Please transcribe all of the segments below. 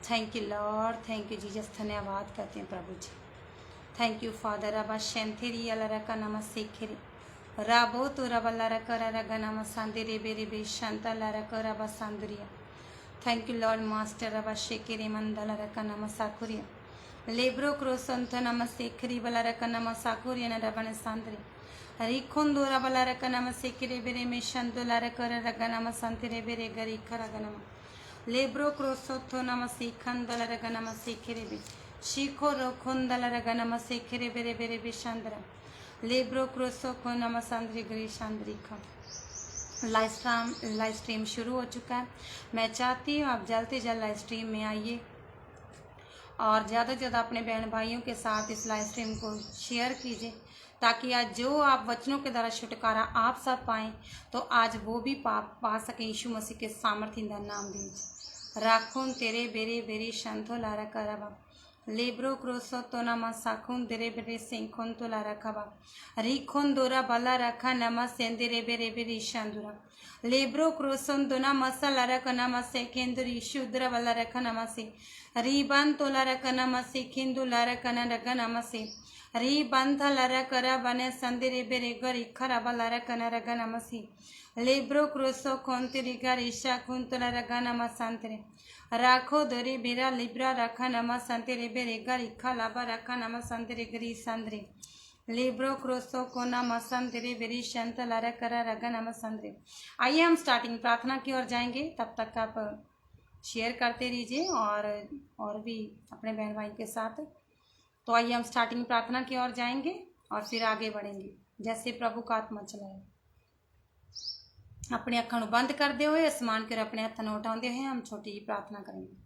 Thank you lord, thank you Jesus. धन्यवाद करते हैं प्रभु जी। Thank you father. रबा शेंथेरी अलरका नम सेखेरी राबो तो रबा लरका रगा नम सांदेरे बेरे बे शांता लरका रबा सांदरिया। Thank you lord master. रबा शेकेरे मंदल रका नम साकुरिया लेब्रो क्रोसंत नम सेखरी बलरका नम साकुरिया न रबन सांदरी रिखुंदो रबा लरका नम सेकेरे बेरे में शंदो लरका रगा नम सांतेरे बेरे गरी खरगा नम लेब्रो क्रोसोथो नम सीखंदल रगा नम सेखेरे बे शिखो रोखुंदल रगा नम सेखेरे बेरे बेरे बे शांदरा लेब्रो क्रोसो को नम सांद्री गरी शांद्री खा। लाइव स्ट्रीम शुरू हो चुका है। मैं चाहती हूँ आप जल्द से जल्द लाइव स्ट्रीम में आइए और ज़्यादा से ज़्यादा अपने बहन भाइयों के साथ इस लाइव स्ट्रीम को शेयर कीजिए, ताकि आज जो आप वचनों के द्वारा छुटकारा आप सब पाएँ तो आज वो भी पा सकें यीशु मसीह के सामर्थ्य नाम दीजिए। राखून तेरे बेरे बेरे शंथो लारा करबा लेब्रो क्रोसो तो नमा साखुन तेरे बेरे सेंखोन तो लारा खबा रिखोन दोरा बला रखा नमा सेंदेरे बेरे बेरे शांदुरा लेब्रो क्रोसोन दोना मसाला रखा नमा से केंद्री शुद्र बला रखा नमा से रीबान तो लारा नमा से केंदु लारा कना रगा नमा से रीबान था लारा करा बने संदेरे बेरे गरी खरा बला रखा रगा नमा से लेब्रो क्रोसो खोंतेरी गारिशा कुंतला रगा नमा संतरे राखो दरे बेरा लिब्रा रखा नमा संतरे बेरे गरी खलाबा रखा नमा संतरे गरी संदरे लेब्रो क्रोसो को नमा संतरे बेरी शंतला रकरा रगा नमा संतरे। आइए हम स्टार्टिंग प्रार्थना की ओर जाएंगे, तब तक आप शेयर करते रहिए और भी अपने बहन भाई के साथ। तो आइए हम स्टार्टिंग प्रार्थना की ओर जाएंगे और फिर आगे बढ़ेंगे जैसे प्रभु का आत्मा चलाए। अपने अखां नूं बंद करते हुए आसमान के अपने हत्थां नूं उठाते हुए हम छोटी जी प्रार्थना करेंगे।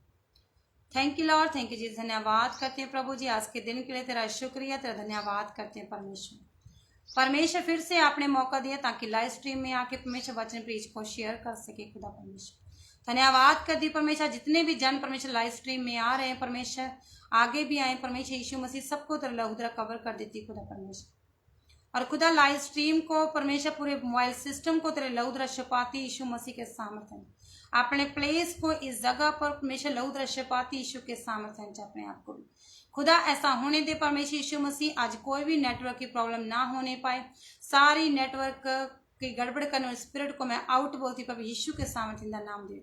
Thank you lord, thank you ji. धन्यवाद करते हैं प्रभु जी आज के दिन के लिए, तेरा शुक्रिया, तेरा धन्यवाद करते हैं परमेश्वर फिर से आपने मौका दिया ताकि लाइव स्ट्रीम में आके परमेश्वर वचन प्रीच को शेयर कर सके। खुदा परमेश्वर धन्यवाद कर दी परमेश्वर, जितने भी जन परमेश्वर लाइव स्ट्रीम में आ रहे हैं परमेश्वर आगे भी आए परमेश्वर यीशु मसीह सबको तेरा लहू द्वारा कवर कर देती खुदा परमेश्वर। और खुदा लाइव स्ट्रीम को परमेश्वर पूरे मोबाइल सिस्टम को तेरे लहू द्वारा छुपाती यीशु मसीह के सामर्थ्य अपने प्लेस को इस जगह पर परमेश्वर लहू द्वारा छुपाती यीशु के सामर्थ्य अपने आप को खुदा ऐसा होने दे परमेश्वर यीशु मसीह। आज कोई भी नेटवर्क की प्रॉब्लम ना होने पाए, सारी नेटवर्क की गड़बड़ करने वाले स्पिरिट को मैं आउट बोलती पर यीशु के सामर्थ्य का नाम दे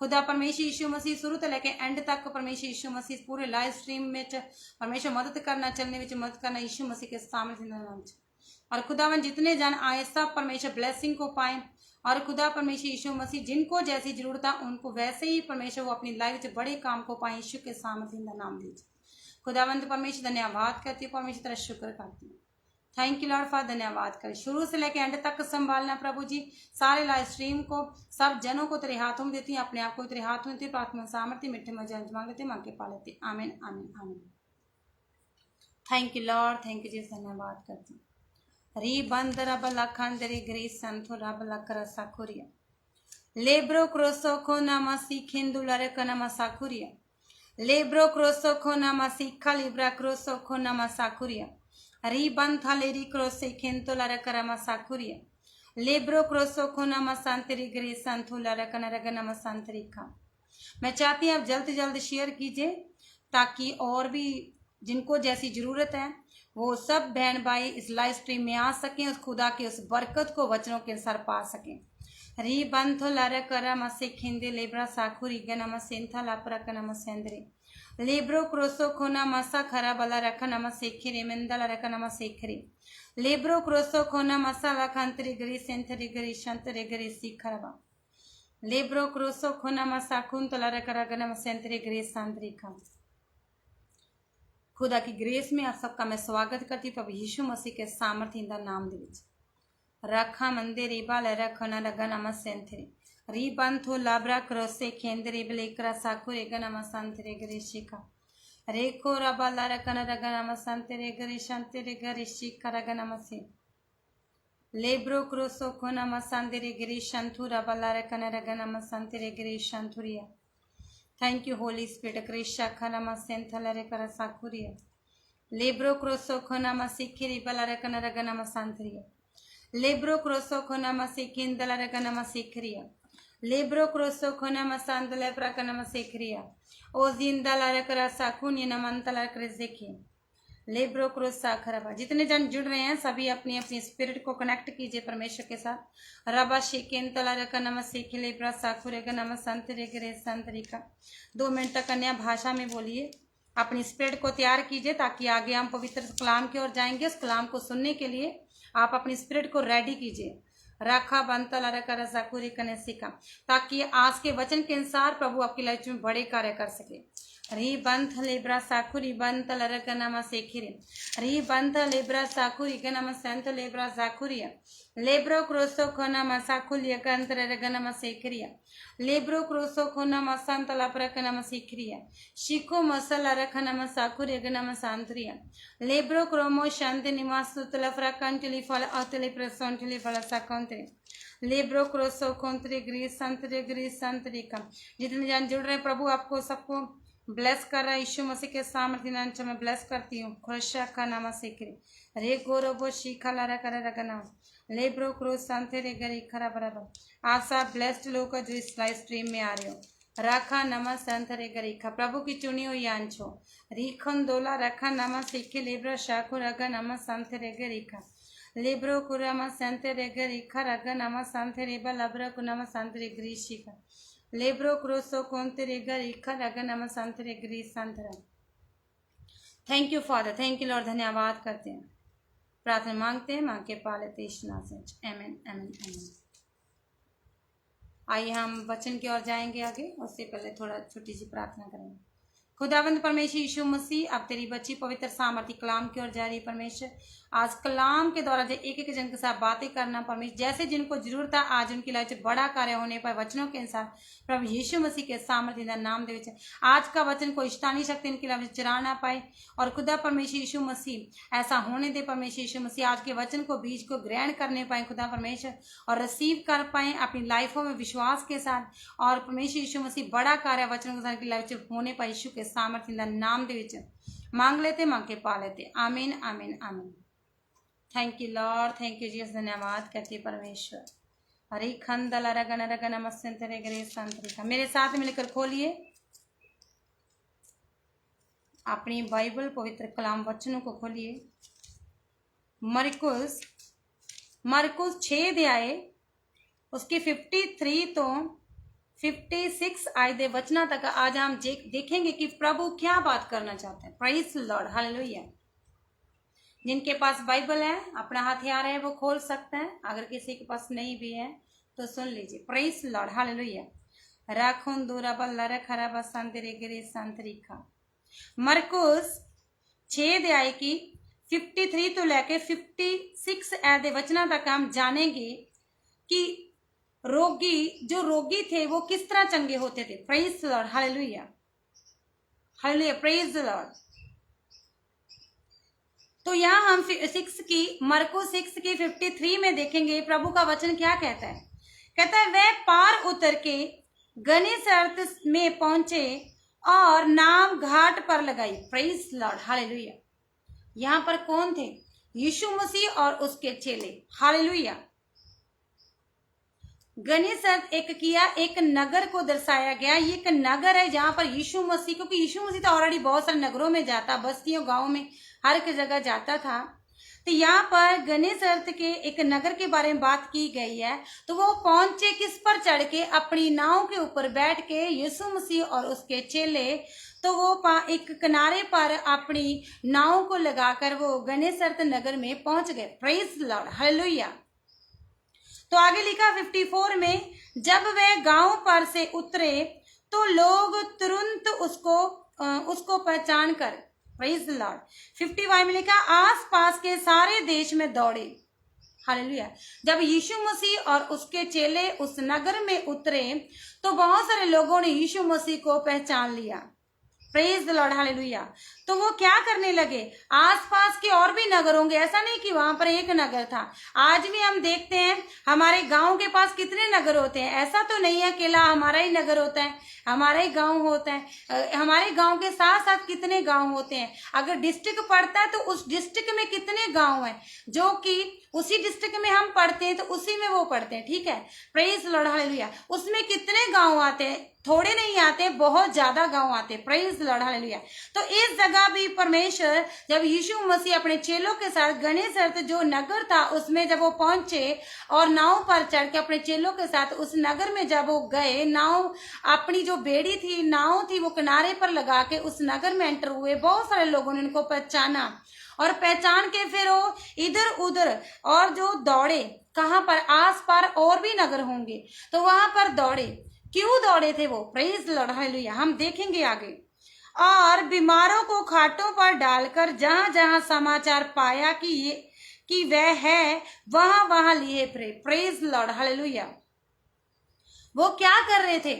खुदा परमेश्वर यीशु मसीह शुरू से लेके एंड तक परमेश्वर यीशु मसीह पूरे लाइव स्ट्रीम में परमेश्वर मदद करना, चलने में मदद करना यीशु मसीह के सामर्थ्य का नाम। और खुदावन जितने जन आए सब परमेश्वर ब्लेसिंग को पाए और खुदा परमेश्वर यीशु मसीह जिनको जैसी जरूरत है उनको वैसे ही परमेश्वर वो अपनी लाइफ से बड़े काम को पाए यीशु के सामर्थ्य का नाम दीजिए। खुदावंत परमेश्वर धन्यवाद करती हूँ, परमेश्वर तेरा शुक्र करती हूँ। थैंक यू लॉर्ड फादर, धन्यवाद कर शुरू से लेकर एंड तक संभालना प्रभु जी। सारे लाइव स्ट्रीम को सब जनों को तेरे हाथों में देती, अपने आप को तेरे हाथों में देती, प्रार्थना सामर्थ्य मिट्टे मजा मांगते मांग के पा लेते। आमीन आमीन आमीन। Thank you lord, thank you ji. धन्यवाद करती हूँ। री बंद रब लखंदरी ग्री संथो रब लकर साकुरिया लेब्रो क्रोसो खो नामा सीखेंदु लरक नामा साकुरिया लेब्रो क्रोसो खो नामा सीखा लिब्रा क्रोसो खो नामा साकुरिया री बंद था लेरी क्रोसे खेंतो लरक नामा साकुरिया लेब्रो क्रोसो खो नामा सांतरी ग्री संथो लरक नरक नामा सांतरी खा। मैं चाहती हूँ आप जल्द से जल्द शेयर कीजिए ताकि और भी जिनको जैसी जरूरत है वो सब बहन भाई इस लाइव स्ट्रीम में आ सकें, उस खुदा की उस बरकत को वचनों के अनुसार पा सकें। री बंथो लारा करा मसे खिंदे लेब्रा साखुरी गना मसेंथा लापरा कना मसेंद्रे लेब्रो क्रोसो खोना मसा खरा बला रखा नम सेखरे मंदला रखा नम सेखरे लेब्रो क्रोसो खोना मसाला खंतरी गरी सेंथरी गरी शंतरे गरी सीखरवा लेब्रो क्रोसो खोना मसा खुन तला रखा गना मसेंथरे गरी सांद्री खा। खुदा की ग्रेस में आप सबका मैं स्वागत करती हूँ प्रभु यीशु मसीह के सामर्थ्य नाम दे रखा मंदिर रिबाल रखना लगा नम सेंथरे रीबंथो लाब्रा क्रोसे केंद्रे बलेकरा साकुरे गनम संतरे गरीशिका रेको रबाला रकन रगनम संतरे गरीशंतरे गरीशिका रगनम से लेब्रो क्रोसो खोनम संतरे गरीशंथु रबाला रकन रगनम संतरे गरीशंथुरिया। थैंक यू होली स्पिरिट क्रिशा खनम सेंथलरे कर साकुरिया लेब्रो क्रोसो खोनम सिखिरी बला रकन रगनम संतरिया लेब्रो क्रोसो खोनम सिखिंदला रगनम सिखरिया Libro crosso conama santa lepra canama secria. O zinda la रकरा साकुनी नमंता ला क्रेज़ेकी. लेब्रो क्रोसा खराबा. जितने जन जुड़ रहे हैं सभी अपनी अपनी स्पिरिट को कनेक्ट कीजिए परमेश्वर के साथ. रबा शेकेन तला रका नम सेखे लेब्रा साकुरेगा नम संतरेगरे संतरिका. 2 मिनट तक अन्य भाषा में बोलिए. अपनी स्पिरिट को तैयार कीजिए ताकि आगे हम पवित्र कलाम की ओर जाएंगे. उस कलाम को सुनने के लिए आप अपनी स्पिरिट को रेडी कीजिए. राखा बंतला रका रसाकुरी कने सीखा, ताकि आज के वचन के अनुसार प्रभु आपकी लाइफ में बड़े कार्य कर सके. री बंथ लेब्रा साकुरी बंत लरकनामा सेखिरे. री बंथ लेब्रा साकुरी गनामा संत लेब्रा साकुरिया. लेब्रो क्रोसो खोनामा साकुलिया कंतर रगनामा सेखरिया. लेब्रो क्रोसो खोनामा संत लप्रकनामा सेखरिया. शिको मसला रखनामा साकुरी गनामा सांत्रिया. लेब्रो क्रोमो शांति निवास तुलफ्रा कंटली फल अतले प्रसंटली फल साकंतरे. लेब्रो क्रोसो कोंतरे ग्रीस संतरे का. जितने जान जुड़ रहे प्रभु आपको सबको ब्लेस कर रहा है. यीशु मसीह के सामर्थ्य नाम से मैं ब्लेस करती हूँ. खुशा का नाम सीखरे रे गोरोबो शिखा लारा कर रगना लेब्रो क्रोस संते रे गरी खरा बराबर. आप सब ब्लेस्ड लोग जो इस लाइव स्ट्रीम में आ रहे हो. राखा नमः संत रे गरी खा प्रभु की चुनी हुई आंचो रीखन दोला रखा नमः सीखे लेब्रो शाखु रगा नमः संत रे गरी खा. लेब्रो कुरामा संत रे गरी खा रगा नमः संत रे बलब्रो कुनामा संत रे ग्रीशी का. लेब्रो क्रोसो कोंतरे गरीखा रगा नमः संत रे ग्रीस संतरा. Thank you father. Thank you Lord. धन्यवाद करते हैं. प्रार्थना मांगते हैं मां के पालते यीशु से. आमीन आमीन आमीन. आइए हम वचन की ओर जाएंगे आगे. उससे पहले थोड़ा छोटी सी प्रार्थना करेंगे. खुदावंद परमेश्वर यीशु मसीह अब तेरी बच्ची पवित्र सामर्थ्य कलाम की ओर जा रही. परमेश्वर आज कलाम के द्वारा एक एक जन के साथ बातें करना परमेश्वर. जैसे जिनको जरूरत है आज उनकी लाइफ से बड़ा कार्य होने पर वचनों के अनुसार प्रभु यीशु मसीह के सामर्थ्य नाम दे. आज का वचन को शैतानी शक्ति इनकी लाइफ से चरा ना पाए. और खुदा परमेश्वर यीशु मसीह ऐसा होने दे. परमेश्वर यीशु मसीह आज के वचन को बीज को ग्रहण करने पाए खुदा परमेश्वर, और रिसीव कर पाए अपनी लाइफों में विश्वास के साथ. और परमेश्वर यीशु मसीह बड़ा कार्य वचनों के साथ की लाइफ से होने पर यीशु के सामर्थ्य नाम दे मांग लेते मांग के पा लेते. आमीन आमीन आमीन. Thank you lord. Thank you Jesus. धन्यवाद करते परमेश्वर. हरे खंदला रगन रगन मस्यंतरे गरे संतरिका. मेरे साथ मिलकर खोलिए अपनी बाइबल पवित्र कलाम वचनों को खोलिए. मरकुस 6 अध्याय उसके 53 तो 56 आयत वचना तक आज हम देखेंगे कि प्रभु क्या बात करना चाहते हैं. Praise lord. हालेलुया. जिनके पास बाइबल है अपना हथियार है वो खोल सकते हैं. अगर किसी के पास नहीं भी है तो सुन लीजिए. Praise lord. हालेलुया. राखुन दूराबल लर खराबा संतरे गिरे संतरिका. मरकुस 6 अध्याय की 53 तो लेके 56 आयत वचना तक हम जानेंगे कि रोगी थे वो किस तरह चंगे होते थे. Praise lord. Hallelujah. Hallelujah. Praise Lord. तो यहाँ हम मरकुस 6 की 53 में देखेंगे प्रभु का वचन क्या कहता है. कहता है वह पार उतर के गनीसरत में पहुंचे और नाव घाट पर लगाई. Praise lord. हालेलुया. यहाँ पर कौन थे? यीशु मसीह और उसके चेले. हालेलुया. गनीसरत एक नगर को दर्शाया गया. ये एक नगर है जहां पर यीशु मसीह, क्योंकि यीशु मसीह तो ऑलरेडी बहुत सारे नगरों में जाता, बस्तियों गांव में हर एक जगह जाता था. तो यहाँ पर गनीसरत के एक नगर के बारे में बात की गई है. तो वो पहुंचे किस पर चढ़ के? अपनी नाव के ऊपर बैठ के यीशु मसीह और उसके चेले. तो वो एक किनारे पर अपनी नाव को लगाकर वो गनीसरत नगर में पहुंच गए. Praise lord. हालेलुया. तो आगे लिखा 54 में जब वे गांव पर से उतरे तो लोग तुरंत उसको पहचान कर. Praise Lord. 55 में लिखा आसपास के सारे देश में दौड़े. हालेलुया. जब यीशु मसीह और उसके चेले उस नगर में उतरे तो बहुत सारे लोगों ने यीशु मसीह को पहचान लिया. Praise the Lord, hallelujah. तो वो क्या करने लगे, आसपास के और भी नगर होंगे, ऐसा नहीं कि वहां पर एक नगर था। आज भी हम देखते हैं हमारे गांव के पास कितने नगर होते हैं, ऐसा तो नहीं है अकेला हमारा ही नगर होता है, हमारा ही गांव होता है। हमारे गांव के साथ साथ कितने गांव होते हैं। अगर डिस्ट्रिक्ट पड़ता है तो उस डिस्ट्रिक्ट में कितने गांव हैं, जो कि उसी डिस्ट्रिक्ट में हम पढ़ते हैं तो उसी में वो पढ़ते हैं, ठीक है। Praise lord, hallelujah. उसमें कितने गांव आते हैं, थोड़े नहीं आते, बहुत ज्यादा गांव आते हैं। Praise lord, hallelujah. तो इस जगह भी परमेश्वर जब यीशु मसीह अपने चेलों के साथ गनेसरत जो नगर था उसमें जब वो पहुंचे और नाव पर चढ़ के अपने चेलों के साथ उस नगर में जब वो गए, नाव अपनी जो बेड़ी थी, नाव थी, वो किनारे पर लगा के उस नगर में एंटर हुए। बहुत सारे लोगों ने इनको पहचाना और पहचान के फिर वो इधर उधर और जो दौड़े, कहां पर, आस पार और भी नगर होंगे तो वहां पर दौड़े। क्यों दौड़े थे वो, प्रेज लॉर्ड, हालेलुया, हम देखेंगे आगे। और बीमारों को खाटों पर डालकर जहां जहां समाचार पाया कि वह है, वहां वहां लिए फिरे। Praise lord, hallelujah. वो क्या कर रहे थे,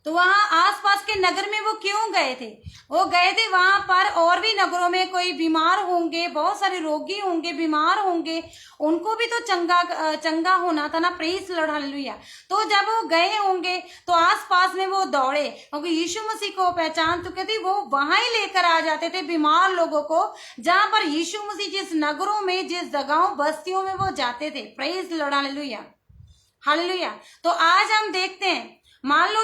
तो वहां आसपास के नगर में वो क्यों गए थे, वो गए थे वहां पर और भी नगरों में कोई बीमार होंगे, बहुत सारे रोगी होंगे, बीमार होंगे, उनको भी तो चंगा होना था ना। Praise lord, hallelujah. तो जब वो गए होंगे तो आसपास में वो दौड़े, क्योंकि यीशु मसीह को पहचान चुके थे, वो वहां ही लेकर आ जाते थे बीमार लोगों को, जहां पर यीशु मसीह जिस नगरों में, जिस जगहों, बस्तियों में वो जाते थे। Praise lord, hallelujah, hallelujah. तो आज हम देखते हैं, मान लो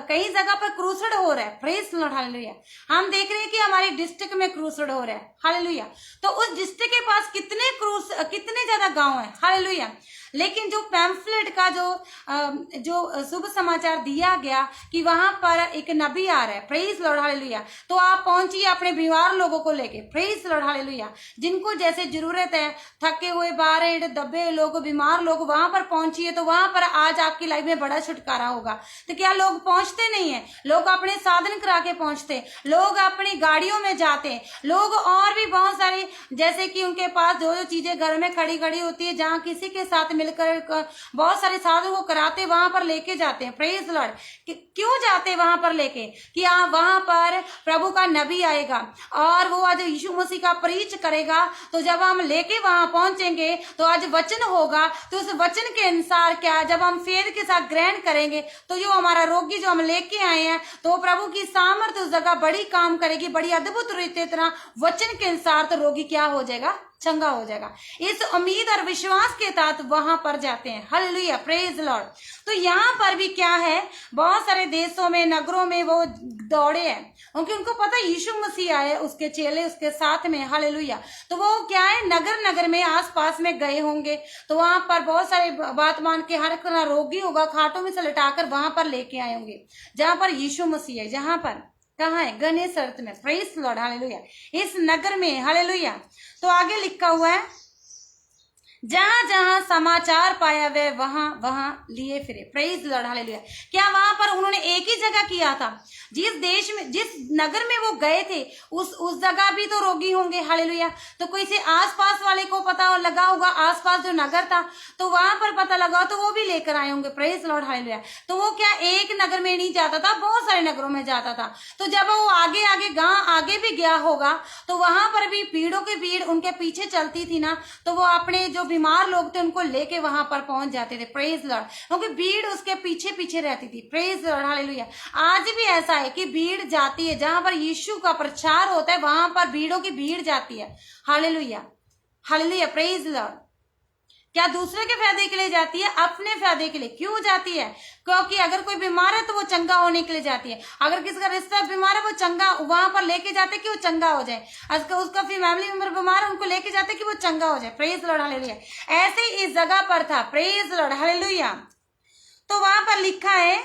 कई जगह पर क्रूसड हो रहा है, प्रेज लॉर्ड, हालेलुया। हम देख रहे हैं कि हमारे डिस्ट्रिक्ट में क्रूसड हो रहा है, हालेलुया। तो उस डिस्ट्रिक्ट के पास कितने ज्यादा गांव है, हालेलुया। लेकिन जो पैम्फलेट का जो शुभ समाचार दिया गया कि वहां पर एक नबी आ रहा है, प्रेज लॉर्ड, हालेलुया, तो आप पहुंचिए अपने बीमार लोगों को लेके। Praise lord, hallelujah. जिनको जैसे जरूरत है, थके हुए, बारे दबे लोग, बीमार लोग, वहां पर पहुंचिए, तो वहां पर आज आपकी लाइफ में बड़ा छुटकारा होगा। तो क्या लोग पहुंचते नहीं है, लोग अपने साधन करा के पहुंचते, लोग अपनी गाड़ियों में जाते, लोग और भी बहुत सारी, जैसे कि उनके पास जो जो चीजें घर में खड़ी खड़ी होती है, जहां किसी के साथ मिलकर बहुत सारे साधन वो कराते, वहां पर लेके जाते हैं। Praise Lord. क्यों जाते वहां पर लेके, कि वहां पर प्रभु का नबी आएगा और वो आज यीशु मसीह का प्रीच करेगा। तो जब हम लेके वहां पहुंचेंगे तो आज वचन होगा, तो उस वचन के अनुसार क्या, जब हम फेथ के साथ ग्रहण करेंगे तो जो हमारा रोगी जो हम लेके आए हैं, तो प्रभु की सामर्थ्य उस जगह बड़ी काम करेगी, बड़ी अद्भुत रीति तरह वचन के अनुसार, तो रोगी क्या हो जाएगा, चंगा हो जाएगा। इस उम्मीद और विश्वास के साथ वहां पर जाते हैं, हालेलुया, प्रेज लॉर्ड। तो यहाँ पर भी क्या है, बहुत सारे देशों में, नगरों में वो दौड़े हैं, क्योंकि उनको पता यीशु मसीह आए, उसके चेले उसके साथ में, हालेलुया। तो वो क्या है, नगर नगर में आसपास में गए होंगे, तो वहां पर बहुत सारे बात मान के हर तरह रोगी होगा, खाटों में से लटाकर वहां पर लेके आए होंगे, जहां पर यीशु मसीह है। जहां पर कहाँ है, गनेसरत में, प्रेज लॉर्ड, हालेलुया, इस नगर में, हालेलुया। तो आगे लिखा हुआ है, जहां जहां समाचार पाया वे वहां वहां लिए फिरे। Praise lord, hallelujah. क्या वहां पर उन्होंने एक ही जगह किया था, जिस देश में, जिस नगर में वो गए थे, उस जगह भी तो रोगी होंगे, हालेलुया। तो कोई से आसपास वाले को पता लगा होगा, आसपास जो नगर था तो वहां पर पता लगा, तो वो भी लेकर आए होंगे। Praise lord, hallelujah. तो वो क्या एक नगर में नहीं जाता था, बहुत सारे नगरों में जाता था। तो जब वो आगे आगे गांव आगे भी गया होगा, तो वहां पर भी भीड़ों की भीड़ उनके पीछे चलती थी ना, तो वो अपने जो बीमार लोग थे उनको लेके वहां पर पहुंच जाते थे। प्रेज लॉर्ड, क्योंकि भीड़ उसके पीछे पीछे रहती थी। Praise lord, hallelujah. आज भी ऐसा है कि भीड़ जाती है, जहां पर यीशु का प्रचार होता है वहां पर भीड़ों की भीड़ जाती है, हालेलुया, हालेलुया, प्रेज लॉर्ड। क्या दूसरे के फायदे के लिए जाती है, अपने फायदे के लिए। क्यों जाती है, क्योंकि अगर कोई बीमार है तो वो चंगा होने के लिए जाती है। अगर किसी का रिश्ता बीमार है, वो चंगा वहां पर लेके जाते कि वो चंगा हो जाए। उसका फैमिली मेंबर बीमार है, उनको लेके जाते कि वो चंगा हो जाए। Praise lord, hallelujah. ऐसे ही इस जगह पर था, प्रेज लॉर्ड, हालेलुया। तो वहां पर लिखा है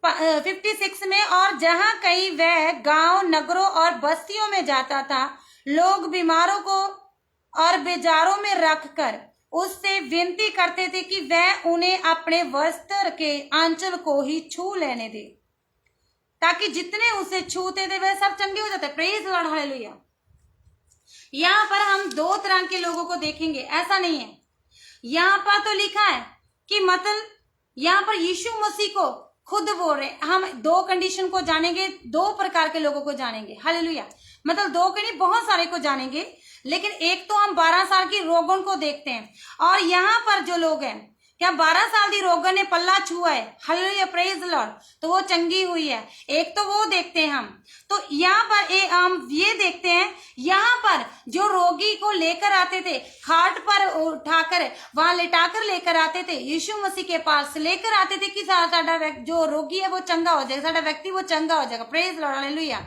56 में, और जहां कहीं वह गांव, नगरों और बस्तियों में जाता था, लोग बीमारों को और बेजारों में रखकर उससे विनती करते थे कि वह उन्हें अपने वस्त्र के आंचल को ही छू लेने दे, ताकि जितने उसे छूते थे वह सब चंगे हो जाते। Praise lord, hallelujah. यहाँ पर हम दो तरह के लोगों को देखेंगे, ऐसा नहीं है। यहाँ पर तो लिखा है कि मतलब यहाँ पर यीशु मसीह को खुद बोल रहे हैं। हम दो कंडीशन को जानेंगे, दो प्रकार के लोगों को जानेंगे। हालेलुया। मतलब दो के नहीं, बहुत सारे को जानेंगे, लेकिन एक तो हम 12 साल की रोगन को देखते हैं। और यहाँ पर जो लोग हैं, क्या 12 साल की रोगन ने पल्ला छुआ है, हालेलुया, प्रेज द लॉर्ड, तो वो चंगी हुई है। एक तो वो देखते हैं हम। तो यहाँ पर हम ये देखते हैं, यहाँ पर जो रोगी को लेकर आते थे, खाट पर उठाकर वहां लेटाकर लेकर आते थे, यीशु मसीह के पास लेकर आते थे कि साडा जो रोगी है वो चंगा हो जाएगा, साडा व्यक्ति वो चंगा हो जाएगा, प्रेज द लॉर्ड, हालेलुया।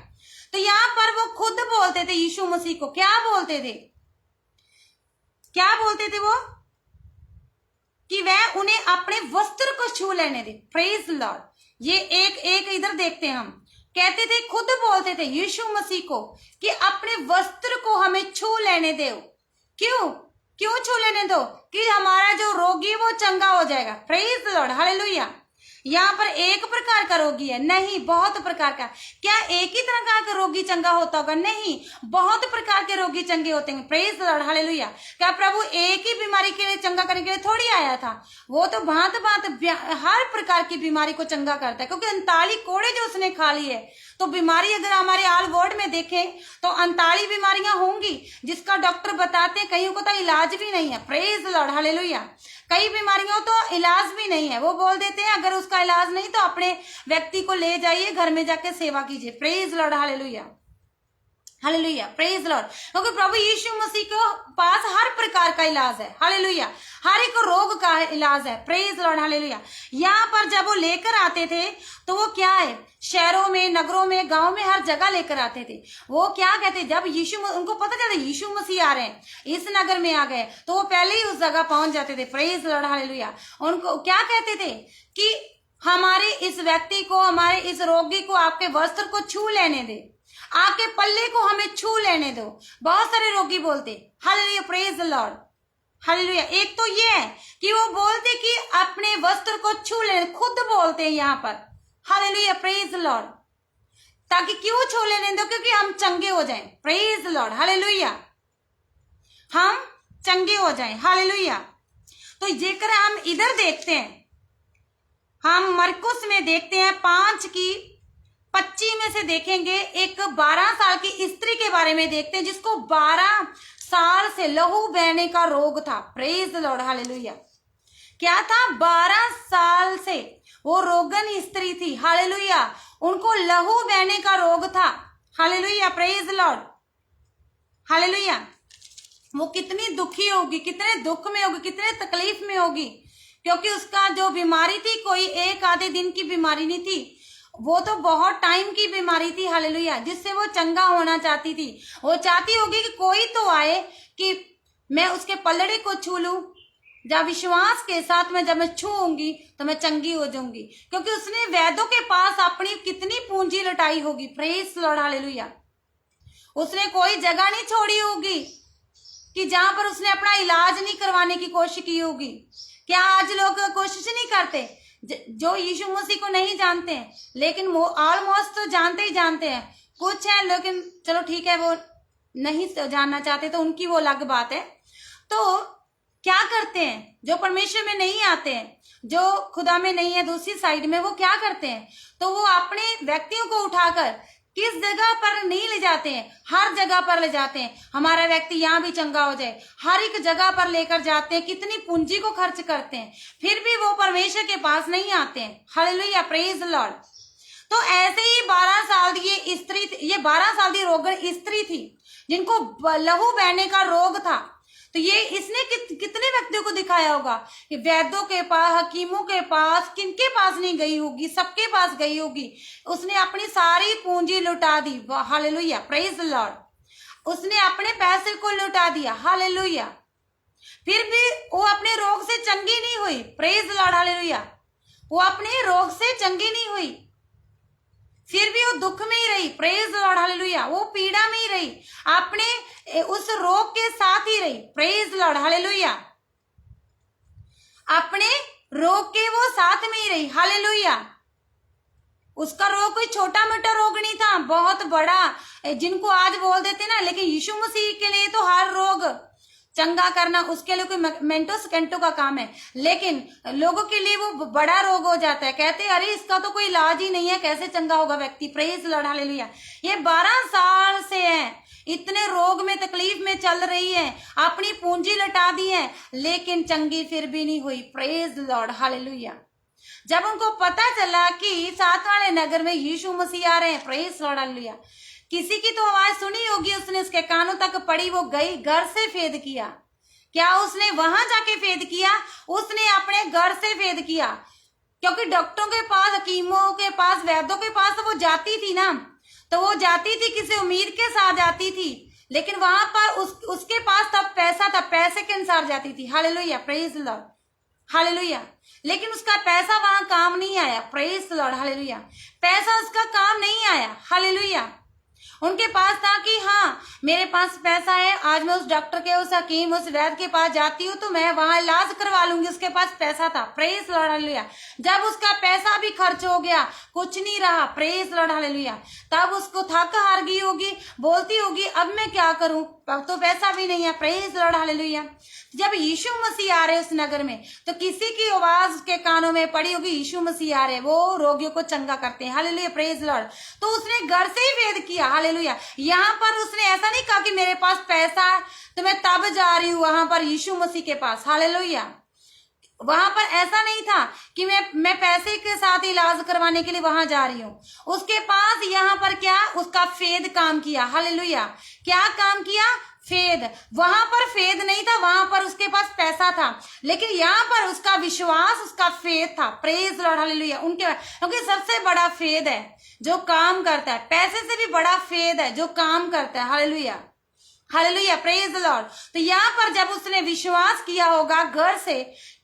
तो यहाँ पर वो खुद बोलते थे यीशु मसीह को, क्या बोलते थे, क्या बोलते थे वो, कि वह उन्हें अपने वस्त्र को छू लेने दे, प्रेज लॉर्ड। ये एक एक इधर देखते हैं हम, कहते थे, खुद बोलते थे यीशु मसीह को कि अपने वस्त्र को हमें छू लेने दो। क्यों क्यों छू लेने दो, कि हमारा जो रोगी वो चंगा हो जाएगा, प्रेज लॉर्ड, हालेलुया। यहाँ पर एक प्रकार का रोगी है नहीं, बहुत प्रकार का। क्या एक ही तरह का रोगी चंगा होता होगा, नहीं, बहुत प्रकार के रोगी चंगे होते हैं, प्रेज लॉर्ड, हालेलुया। क्या प्रभु एक ही बीमारी के लिए चंगा करने के लिए थोड़ी आया था, वो तो भांत भांत हर प्रकार की बीमारी को चंगा करता है, क्योंकि 39 कोड़े जो उसने खा लिए, तो बीमारी अगर हमारे ऑल वर्ल्ड में देखें तो 39 बीमारियां होंगी, जिसका डॉक्टर बताते हैं, कईयों को तो इलाज भी नहीं है, प्रेज लॉर्ड, हालेलुया। कई बीमारियों तो इलाज भी नहीं है, वो बोल देते हैं अगर उसका इलाज नहीं तो अपने व्यक्ति को ले जाइए, घर में जाके सेवा कीजिए, praise lord, hallelujah, hallelujah, praise Lord. क्योंकि प्रभु यीशु मसीह के पास हर प्रकार का इलाज है, हालेलुया, हर एक रोग का इलाज है, प्रेज लॉर्ड, हालेलुया। यहाँ पर जब वो लेकर आते थे तो वो क्या है, शहरों में, नगरों में, गांव में, हर जगह लेकर आते थे। वो क्या कहते, जब यीशु, उनको पता चलता यीशु मसीह आ रहे हैं, इस नगर में आ गए, तो वो पहले ही उस जगह पहुंच जाते थे, प्रेज लॉर्ड, हालेलुया। उनको क्या कहते थे कि हमारे इस व्यक्ति को, हमारे इस रोगी को आपके वस्त्र को छू लेने दे, आपके पल्ले को हमें छू लेने दो। बहुत सारे रोगी बोलते, hallelujah, praise the Lord, hallelujah. एक तो ये है कि वो बोलते कि अपने वस्त्र को छू लेने, खुद बोलते हैं यहाँ पर, हालेलुया, प्रेज द लॉर्ड। ताकि क्यों छू लेने दो, क्योंकि हम चंगे हो जाएं, प्रेज द लॉर्ड, हालेलुया, हम चंगे हो जाएं, हालेलुया। तो जेकर हम इधर देखते हैं, हम मरकुस में देखते हैं 5:25 में से देखेंगे, एक 12 साल की स्त्री के बारे में देखते हैं, जिसको 12 साल से लहू बहने का रोग था, प्रेज द लॉर्ड, हालेलुया। क्या था, 12 साल से वो रोगन स्त्री थी, हालेलुया, उनको लहू बहने का रोग था, hallelujah, praise the Lord, hallelujah. वो कितनी दुखी होगी, कितने दुख में होगी, कितने तकलीफ में होगी, क्योंकि उसका जो बीमारी थी कोई एक आधे दिन की बीमारी नहीं थी, वो तो बहुत टाइम की बीमारी थी, हालेलुया, जिससे वो चंगा होना चाहती थी। वो चाहती होगी कि कोई तो आए कि मैं उसके पलड़े को छू लूं, जब विश्वास के साथ में जब मैं छूऊंगी तो मैं चंगी हो जाऊंगी, क्योंकि उसने वैद्यों के पास अपनी कितनी पूंजी लुटाई होगी, प्रेज लॉर्ड, हालेलुया। उसने कोई जगह नहीं छोड़ी होगी कि जहां पर उसने अपना इलाज नहीं करवाने की कोशिश की होगी। क्या आज लोग कोशिश नहीं करते, जो यीशु मसीह को नहीं जानते हैं, लेकिन वो ऑलमोस्ट तो जानते ही जानते हैं, कुछ है लेकिन चलो ठीक है, वो नहीं जानना चाहते तो उनकी वो अलग बात है। तो क्या करते हैं, जो परमेश्वर में नहीं आते हैं, जो खुदा में नहीं है, दूसरी साइड में, वो क्या करते हैं, तो वो अपने व्यक्तियों को उठाकर किस जगह पर नहीं ले जाते हैं, हर जगह पर ले जाते हैं, हमारा व्यक्ति यहाँ भी चंगा हो जाए, हर एक जगह पर लेकर जाते हैं, कितनी पूंजी को खर्च करते हैं, फिर भी वो परमेश्वर के पास नहीं आते हैं, हालेलुया, प्रेज द लॉर्ड। तो ऐसे ही 12 साल की ये स्त्री, ये 12 साल की रोगन स्त्री थी, जिनको लहू बहने का रोग था। तो ये इसने कितने व्यक्तियों को दिखाया होगा कि वैद्यों के पास, हकीमों के पास, किनके पास नहीं गई होगी, सबके पास गई होगी। उसने अपनी सारी पूंजी लुटा दी, हालेलुया, प्रेज द लॉर्ड। उसने अपने पैसे को लुटा दिया, हालेलुया, फिर भी वो अपने रोग से चंगी नहीं हुई, प्रेज द लॉर्ड, हालेलुया। वो अपने रोग से चंगी नहीं हुई, फिर भी वो दुख में ही रही, प्रेज द लॉर्ड, हालेलुया। वो पीड़ा में ही रही, अपने उस रोग के साथ ही रही, प्रेज द लॉर्ड, हालेलुया। अपने रोग के वो साथ में ही रही, हालेलुया। उसका रोग कोई छोटा मोटा रोग नहीं था, बहुत बड़ा, जिनको आज बोल देते ना, लेकिन यीशु मसीह के लिए तो हर रोग चंगा करना उसके लिए कोई मिनटों सेकंडों का काम है, लेकिन लोगों के लिए वो बड़ा रोग हो जाता है। कहते हैं अरे इसका तो कोई इलाज ही नहीं है, कैसे चंगा होगा व्यक्ति। Praise lord hallelujah. ये 12 साल से है, इतने रोग में तकलीफ में चल रही है, अपनी पूंजी लटा दी है, लेकिन चंगी फिर भी नहीं हुई। Praise lord hallelujah. जब उनको पता चला कि साथ वाले नगर में यीशु मसीह आ रहे हैं, प्रेज लॉर्ड हालेलुया, किसी की तो आवाज सुनी होगी, उसने उसके कानों तक पड़ी, वो गई घर से फेद किया। क्या उसने वहां जाके फेद किया? उसने अपने घर से फेद किया, क्योंकि डॉक्टरों के पास, हकीमों के पास, वैद्यों के पास तो वो जाती थी ना, तो वो जाती थी किसी उम्मीद के साथ जाती थी, लेकिन वहां पर उसके पास तब पैसा था, पैसे के अनुसार जाती थी। Hallelujah, praise lord hallelujah. लेकिन उसका पैसा वहां काम नहीं आया। Praise lord hallelujah. पैसा उसका काम नहीं आया। हालेलुया। उनके पास था कि हाँ मेरे पास पैसा है, आज मैं उस डॉक्टर के, उस हकीम, उस वैद्य के पास जाती हूँ तो मैं वहां इलाज करवा लूंगी, उसके पास पैसा था। Praise lord hallelujah. जब उसका पैसा भी खर्च हो गया, कुछ नहीं रहा, प्रेज लॉर्ड हालेलुया, तब उसको थक हार गई होगी, बोलती होगी अब मैं क्या करूं, अब तो पैसा भी नहीं है। Praise lord hallelujah. जब यीशु मसीह आ रहे उस नगर में, तो किसी की आवाज उसके कानों में पड़ी होगी, यीशु मसीह आ रहे, वो रोगियों को चंगा करते हैं। Hallelujah, praise Lord. तो उसने घर से ही वेद किया। हालेलुया। यहाँ पर उसने ऐसा नहीं कहा कि मेरे पास पैसा है तो मैं तब जा रही हूँ वहां पर यीशु मसीह के पास। हालेलुया। वहां पर ऐसा नहीं था कि मैं पैसे के साथ इलाज करवाने के लिए वहां जा रही हूँ। उसके पास यहाँ पर क्या, उसका फेद काम किया। हालेलुया। क्या काम किया? फेद। वहां पर फेद नहीं था, वहां पर उसके पास पैसा था, लेकिन यहाँ पर उसका विश्वास, उसका फेद था। Praise lord hallelujah. उनके, क्योंकि सबसे बड़ा फेद है जो काम करता है, पैसे से भी बड़ा फेद है जो काम करता है। Hallelujah hallelujah, praise Lord. तो यहाँ पर जब उसने विश्वास किया होगा घर से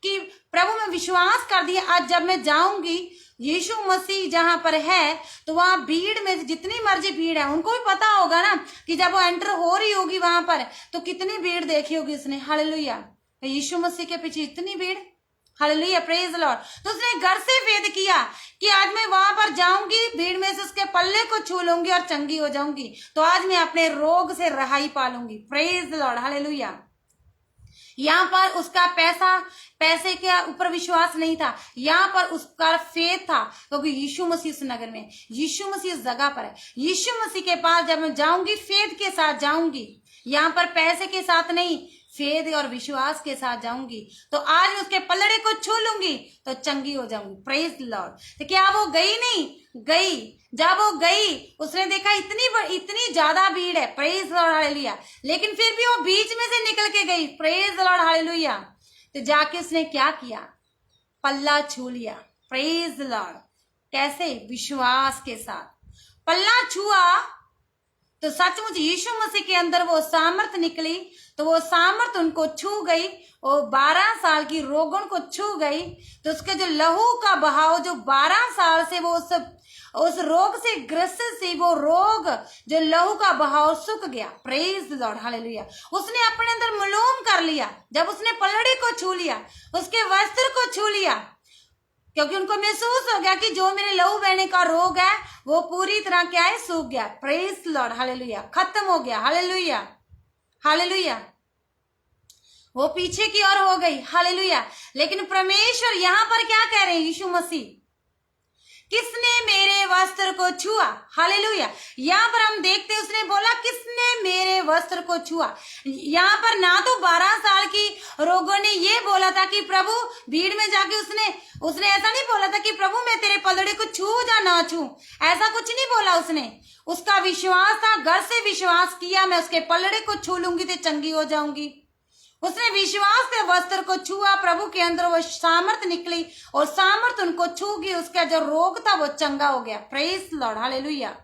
कि प्रभु मैं विश्वास कर दिया, आज जब मैं जाऊंगी यीशु मसीह जहां पर है, तो वहां भीड़ में जितनी मर्जी भीड़ है, उनको भी पता होगा ना कि जब वो एंटर हो रही होगी वहां पर तो कितनी भीड़ देखी होगी उसने। हालेलुया। यीशु मसीह के पीछे इतनी भीड़। Hallelujah, praise Lord. तो उसने घर से वेद किया कि आज मैं वहां पर जाऊंगी, भीड़ में से उसके पल्ले को छू लूंगी और चंगी हो जाऊंगी, तो आज मैं अपने रोग से रहाई पालूंगी। Praise lord hallelujah. यहाँ पर उसका पैसे के ऊपर विश्वास नहीं था, यहाँ पर उसका फेथ था, क्योंकि यीशु मसीह उस नगर में, यीशु मसीह उस जगह पर है। यीशु मसीह के पास जब मैं जाऊंगी, फेथ के साथ जाऊंगी, यहाँ पर पैसे के साथ नहीं, फेद और विश्वास के साथ जाऊंगी, तो आज मैं उसके पलड़े को छू लूंगी तो चंगी हो जाऊंगी। Praise Lord. तो क्या वो गई? नहीं गई। जब वो गई, उसने देखा इतनी ज्यादा भीड़ है। Praise lord hallelujah. लेकिन फिर भी वो बीच में से निकल के गई। Praise lord hallelujah. तो जाके उसने क्या किया? पल्ला छू लिया। Praise Lord. कैसे? विश्वास के साथ पल्ला छुआ तो सचमुच यीशु मसीह के अंदर वो सामर्थ निकली, तो वो सामर्थ उनको छू गई, वो 12 साल की रोगन को छू गई, तो उसके जो लहू का बहाव, जो 12 साल से वो उस रोग से ग्रसित थी, वो रोग जो लहू का बहाव सूख गया। Praise lord hallelujah. उसने अपने अंदर मालूम कर लिया, जब उसने पलड़े को छू लिया, उसके वस्त्र को छू लिया, क्योंकि उनको महसूस हो गया कि जो मेरे लहू बहने का रोग है वो पूरी तरह क्या है, सूख गया। Praise lord hallelujah. खत्म हो गया। Hallelujah hallelujah. वो पीछे की ओर हो गई। हालेलुया। लेकिन परमेश्वर यहाँ पर क्या कह रहे हैं? यीशु मसीह, किसने मेरे वस्त्र को छुआ? हालेलुया। यहाँ पर हम देखते हैं उसने बोला किसने मेरे वस्त्र को छुआ। यहाँ पर ना तो 12 साल की रोगों ने ये बोला था कि प्रभु, भीड़ में जाके उसने ऐसा नहीं बोला था कि प्रभु मैं तेरे पलड़े को छू या ना छू, ऐसा कुछ नहीं बोला उसने। उसका विश्वास था, घर से विश्वास किया, मैं उसके पलड़े को छू लूंगी तो चंगी हो जाऊंगी। उसने विश्वास से वस्त्र को छुआ, प्रभु के अंदर वो सामर्थ निकली और सामर्थ उनको छू गई, उसका जो रोग था वो चंगा हो गया। Praise lord hallelujah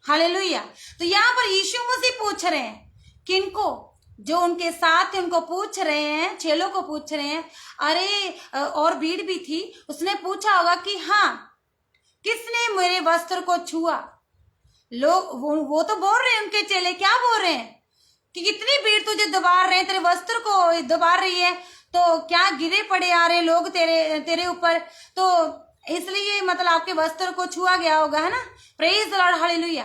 hallelujah. तो यहाँ पर यीशु मसीह पूछ रहे हैं किनको? जो उनके साथ थे उनको पूछ रहे हैं, चेलों को पूछ रहे हैं। अरे और भीड़ भी थी, उसने पूछा होगा कि हाँ किसने मेरे वस्त्र को छुआ। लोग वो तो बोल रहे हैं, उनके चेले क्या बोल रहे हैं कि कितनी भीड़ तुझे दबार रहे हैं, तेरे वस्त्र को दबार रही है, तो क्या गिरे पड़े आ रहे लोग तेरे ऊपर, तो इसलिए मतलब आपके वस्त्र को छुआ गया होगा, है ना। Praise lord hallelujah.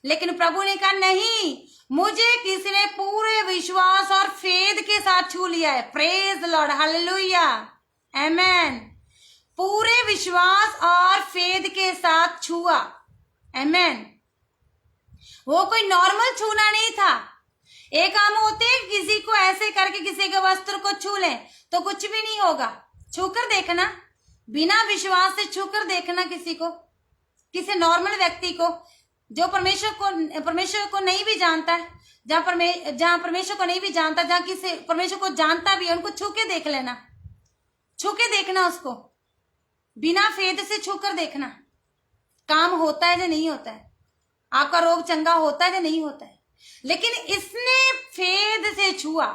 लेकिन प्रभु ने कहा नहीं, मुझे किसी ने पूरे विश्वास और फेद के साथ छू लिया है। प्रेज लॉर्ड, हालेलुया, आमेन। पूरे विश्वास और फेद के साथ छुआ, आमेन। वो कोई नॉर्मल छूना नहीं था। एक हम होते हैं किसी को ऐसे करके किसी के वस्त्र को छू लें तो कुछ भी नहीं होगा। छूकर देखना, बिना विश्वास से छूकर देखना किसी नॉर्मल व्यक्ति को जो परमेश्वर को नहीं भी जानता है, जहां परमेश्वर को नहीं भी जानता, जहां किसी परमेश्वर को जानता भी है, उनको छू के देख लेना, छू के देखना, उसको बिना फेद से छूकर देखना काम होता है या नहीं होता है, आपका रोग चंगा होता है या नहीं होता है। लेकिन इसने फेद से छुआ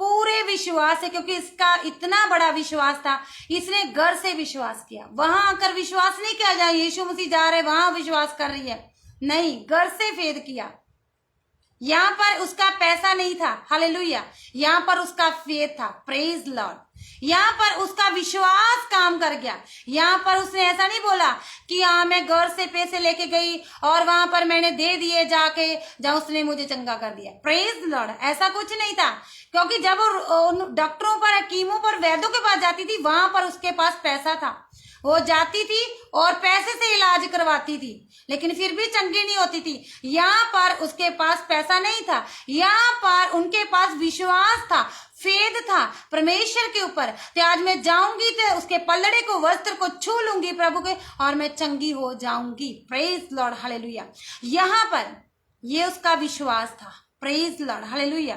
पूरे विश्वास से, क्योंकि इसका इतना बड़ा विश्वास था, इसने घर से विश्वास किया। वहां आकर विश्वास नहीं किया जहां यीशु मसीह जा रहे वहां विश्वास कर रही है, नहीं, घर से फेद किया। यहां पर उसका पैसा नहीं था, हालेलुया, यहां पर उसका फेथ था, प्रेज लॉर्ड। यहां पर उसका विश्वास काम कर गया। यहां पर उसने ऐसा नहीं बोला कि हाँ मैं घर से पैसे लेके गई और वहां पर मैंने दे दिए जाके, जहां उसने मुझे चंगा कर दिया। प्रेज लॉर्ड, ऐसा कुछ नहीं था, क्योंकि जब वो डॉक्टरों पर, हकीमों पर, वैद्यों के पास जाती थी, वहां पर उसके पास पैसा था, वो जाती थी और पैसे से इलाज करवाती थी, लेकिन फिर भी चंगी नहीं होती थी। यहाँ पर उसके पास पैसा नहीं था, यहाँ पर उनके पास विश्वास था, फेद था परमेश्वर के ऊपर। तो आज मैं जाऊंगी तो उसके पल्लड़े को, वस्त्र को छू लूंगी प्रभु के, और मैं चंगी हो जाऊंगी। Praise lord, hallelujah. यहाँ पर ये उसका विश्वास था, प्रेज लॉर्ड, हालेलुया।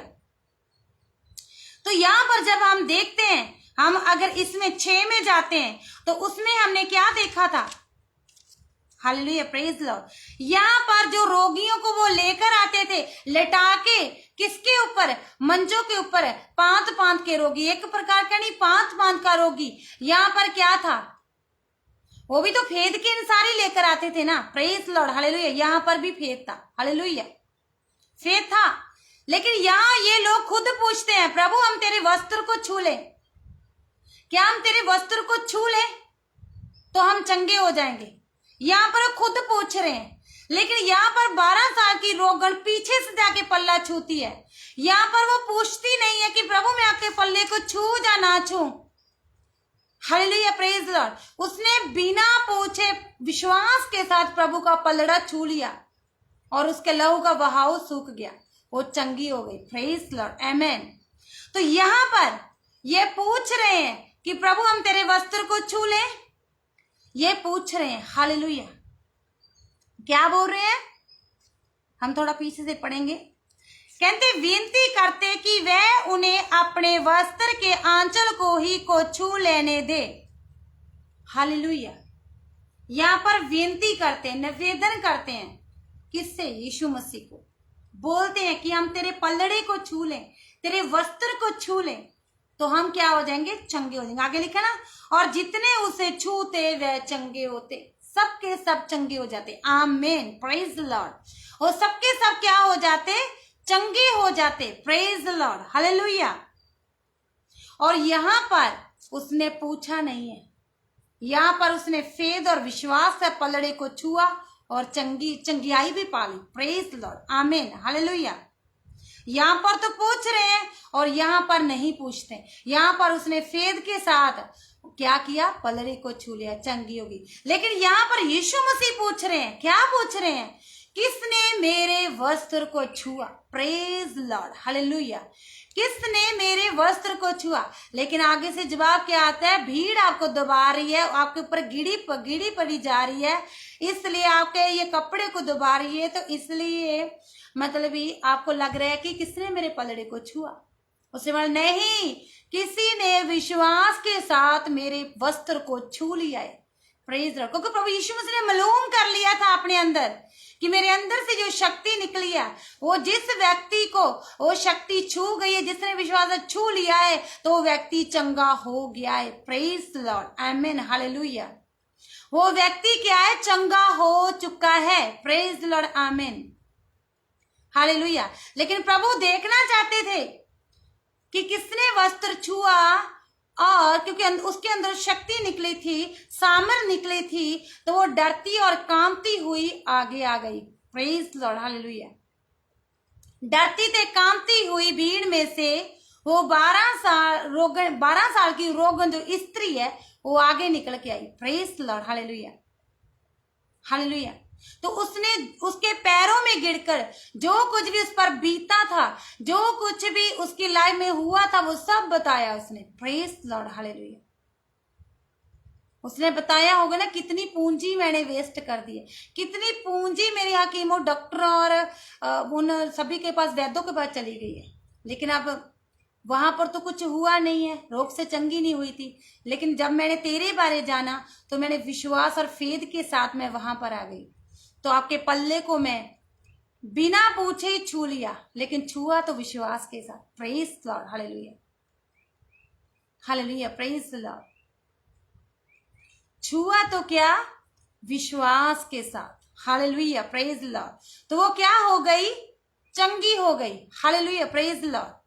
तो यहाँ पर जब हम देखते हैं, हम अगर इसमें 6 में जाते हैं तो उसमें हमने क्या देखा था, हालेलुया, प्रेज लॉर्ड। यहाँ पर जो रोगियों को वो लेकर आते थे लेटा के, किसके ऊपर, मंचों के ऊपर, पांत के रोगी, एक प्रकार का नहीं, पांत का रोगी। यहाँ पर क्या था, वो भी तो फेद के अनुसार ही लेकर आते थे ना, प्रेज लॉर्ड, हालेलुया। यहाँ पर भी फेद था, हालेलुया, फेद था। लेकिन यहाँ ये लोग खुद पूछते हैं, प्रभु हम तेरे वस्त्र को छू ले, क्या हम तेरे वस्त्र को छू ले तो हम चंगे हो जाएंगे। यहाँ पर खुद पूछ रहे हैं, लेकिन यहाँ पर 12 साल की रोगण पीछे से जाके पल्ला छूती है। यहाँ पर वो पूछती नहीं है कि प्रभु मैं आपके पल्ले को छू या ना छू, हालेलुया, प्रेज लॉर्ड। उसने बिना पूछे विश्वास के साथ प्रभु का पलड़ा छू लिया और उसके लहू का बहाव सूख गया, वो चंगी हो गई। प्रेज लॉर्ड, आमेन। तो यहाँ पर ये पूछ रहे हैं कि प्रभु हम तेरे वस्त्र को छू लें, ये पूछ रहे हैं, हालेलुया। क्या बोल रहे हैं, हम थोड़ा पीछे से पढ़ेंगे। कहते विनती करते कि वह उन्हें अपने वस्त्र के आंचल को ही को छू लेने दे, हालेलुया। यहाँ पर विनती करते हैं, निवेदन करते हैं, किससे, यीशु मसीह को। बोलते हैं कि हम तेरे पल्लड़े को छू लें, तेरे वस्त्र को छू लें तो हम क्या हो जाएंगे, चंगे हो जाएंगे। आगे लिखा ना, और जितने उसे छूते वह चंगे होते, सबके सब चंगे हो जाते, आमीन, प्रेज लॉर्ड। और सबके सब क्या हो जाते, चंगे हो जाते, प्रेज लॉर्ड, हालेलुया। और यहाँ पर उसने पूछा नहीं है, यहाँ पर उसने फेद और विश्वास से पलड़े को छुआ और चंगियाई भी पाली, प्रेज लॉर्ड, आमीन, हालेलुया। यहाँ पर तो पूछ रहे हैं और यहाँ पर नहीं पूछते। यहाँ पर उसने फेद के साथ क्या किया, पलड़े को छू लिया, चंगी होगी। लेकिन यहाँ पर यीशु मसीह पूछ रहे हैं, क्या पूछ रहे हैं, किसने मेरे वस्त्र को छुआ, प्रेज लॉर्ड, हालेलुया, किसने मेरे वस्त्र को छुआ। लेकिन आगे से जवाब क्या आता है, भीड़ आपको दबा रही है, आपके ऊपर गिड़ी पड़ी जा रही है, इसलिए आपके ये कपड़े को दबा रही है, तो इसलिए मतलब ही आपको लग रहा है कि किसने मेरे पलड़े को छुआ। उससे बोला नहीं, किसी ने विश्वास के साथ मेरे वस्त्र को छू लिया है, प्रेज लॉर्ड। क्योंकि प्रभु यीशु मसीह ने मालूम कर लिया था अपने अंदर कि मेरे अंदर से जो शक्ति निकली है, वो जिस व्यक्ति को वो शक्ति छू गई है, जिसने विश्वास छू लिया है, तो वो व्यक्ति चंगा हो गया है, प्रेज लॉर्ड, आमीन, हालेलुया। वो व्यक्ति क्या है, चंगा हो चुका है, प्रेज लॉर्ड, आमीन, हालेलुया। लेकिन प्रभु देखना चाहते थे कि किसने वस्त्र छुआ, और क्योंकि उसके अंदर शक्ति निकली थी, सामर्थ निकली थी, तो वो डरती और कांपती हुई आगे आ गई, प्रेज लॉर्ड, हालेलुया। डरती ते कांपती हुई भीड़ में से वो 12 साल की रोगन जो स्त्री है वो आगे निकल के आई। Praise lord, hallelujah, hallelujah. तो उसने उसके पैरों में गिरकर जो कुछ भी उस पर बीता था, जो कुछ भी उसकी लाइफ में हुआ था, वो सब बताया उसने। Praise lord, hallelujah. उसने बताया होगा ना, कितनी पूंजी मैंने वेस्ट कर दी है, कितनी पूंजी मेरे हकीमों, डॉक्टरों और उन सभी के पास, वैद्यों के पास चली गई है, लेकिन अब वहां पर तो कुछ हुआ नहीं है, रोग से चंगी नहीं हुई थी। लेकिन जब मैंने तेरे बारे जाना तो मैंने विश्वास और फेद के साथ मैं वहां पर आ गई। तो आपके पल्ले को मैं बिना पूछे ही छू लिया, लेकिन छुआ तो विश्वास के साथ। Praise lord, hallelujah, hallelujah, praise Lord. छुआ तो क्या, विश्वास के साथ, हालेलुया, प्रेज लॉर्ड। तो वो क्या हो गई, चंगी हो गई, हालेलुया, प्रेज लॉर्ड।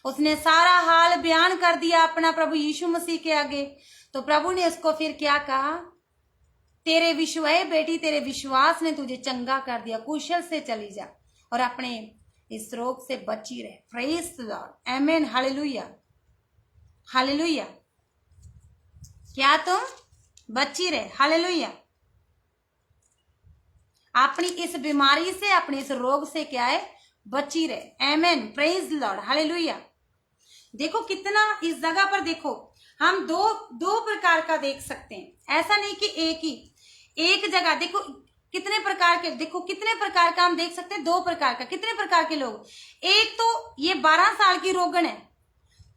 उसने सारा हाल बयान कर दिया अपना प्रभु यीशु मसीह के आगे। तो प्रभु ने उसको फिर क्या कहा, तेरे विश्वास बेटी, तेरे विश्वास ने तुझे चंगा कर दिया, कुशल से चली जा और अपने इस रोग से बची रहे। प्रेज लॉर्ड, आमीन, हालेलुया, हालेलुया। क्या तुम बची रहे, हालेलुया। अपनी इस बीमारी से, अपने इस रोग से क्या है, बची रहे। आमीन, प्रेज लॉर्ड, हालेलुया। देखो कितना इस जगह पर, देखो हम दो प्रकार का देख सकते हैं, ऐसा नहीं कि एक जगह। देखो कितने प्रकार के, देखो कितने प्रकार का हम देख सकते हैं, 2 प्रकार का। कितने प्रकार के लोग, एक तो ये 12 साल की रोगन है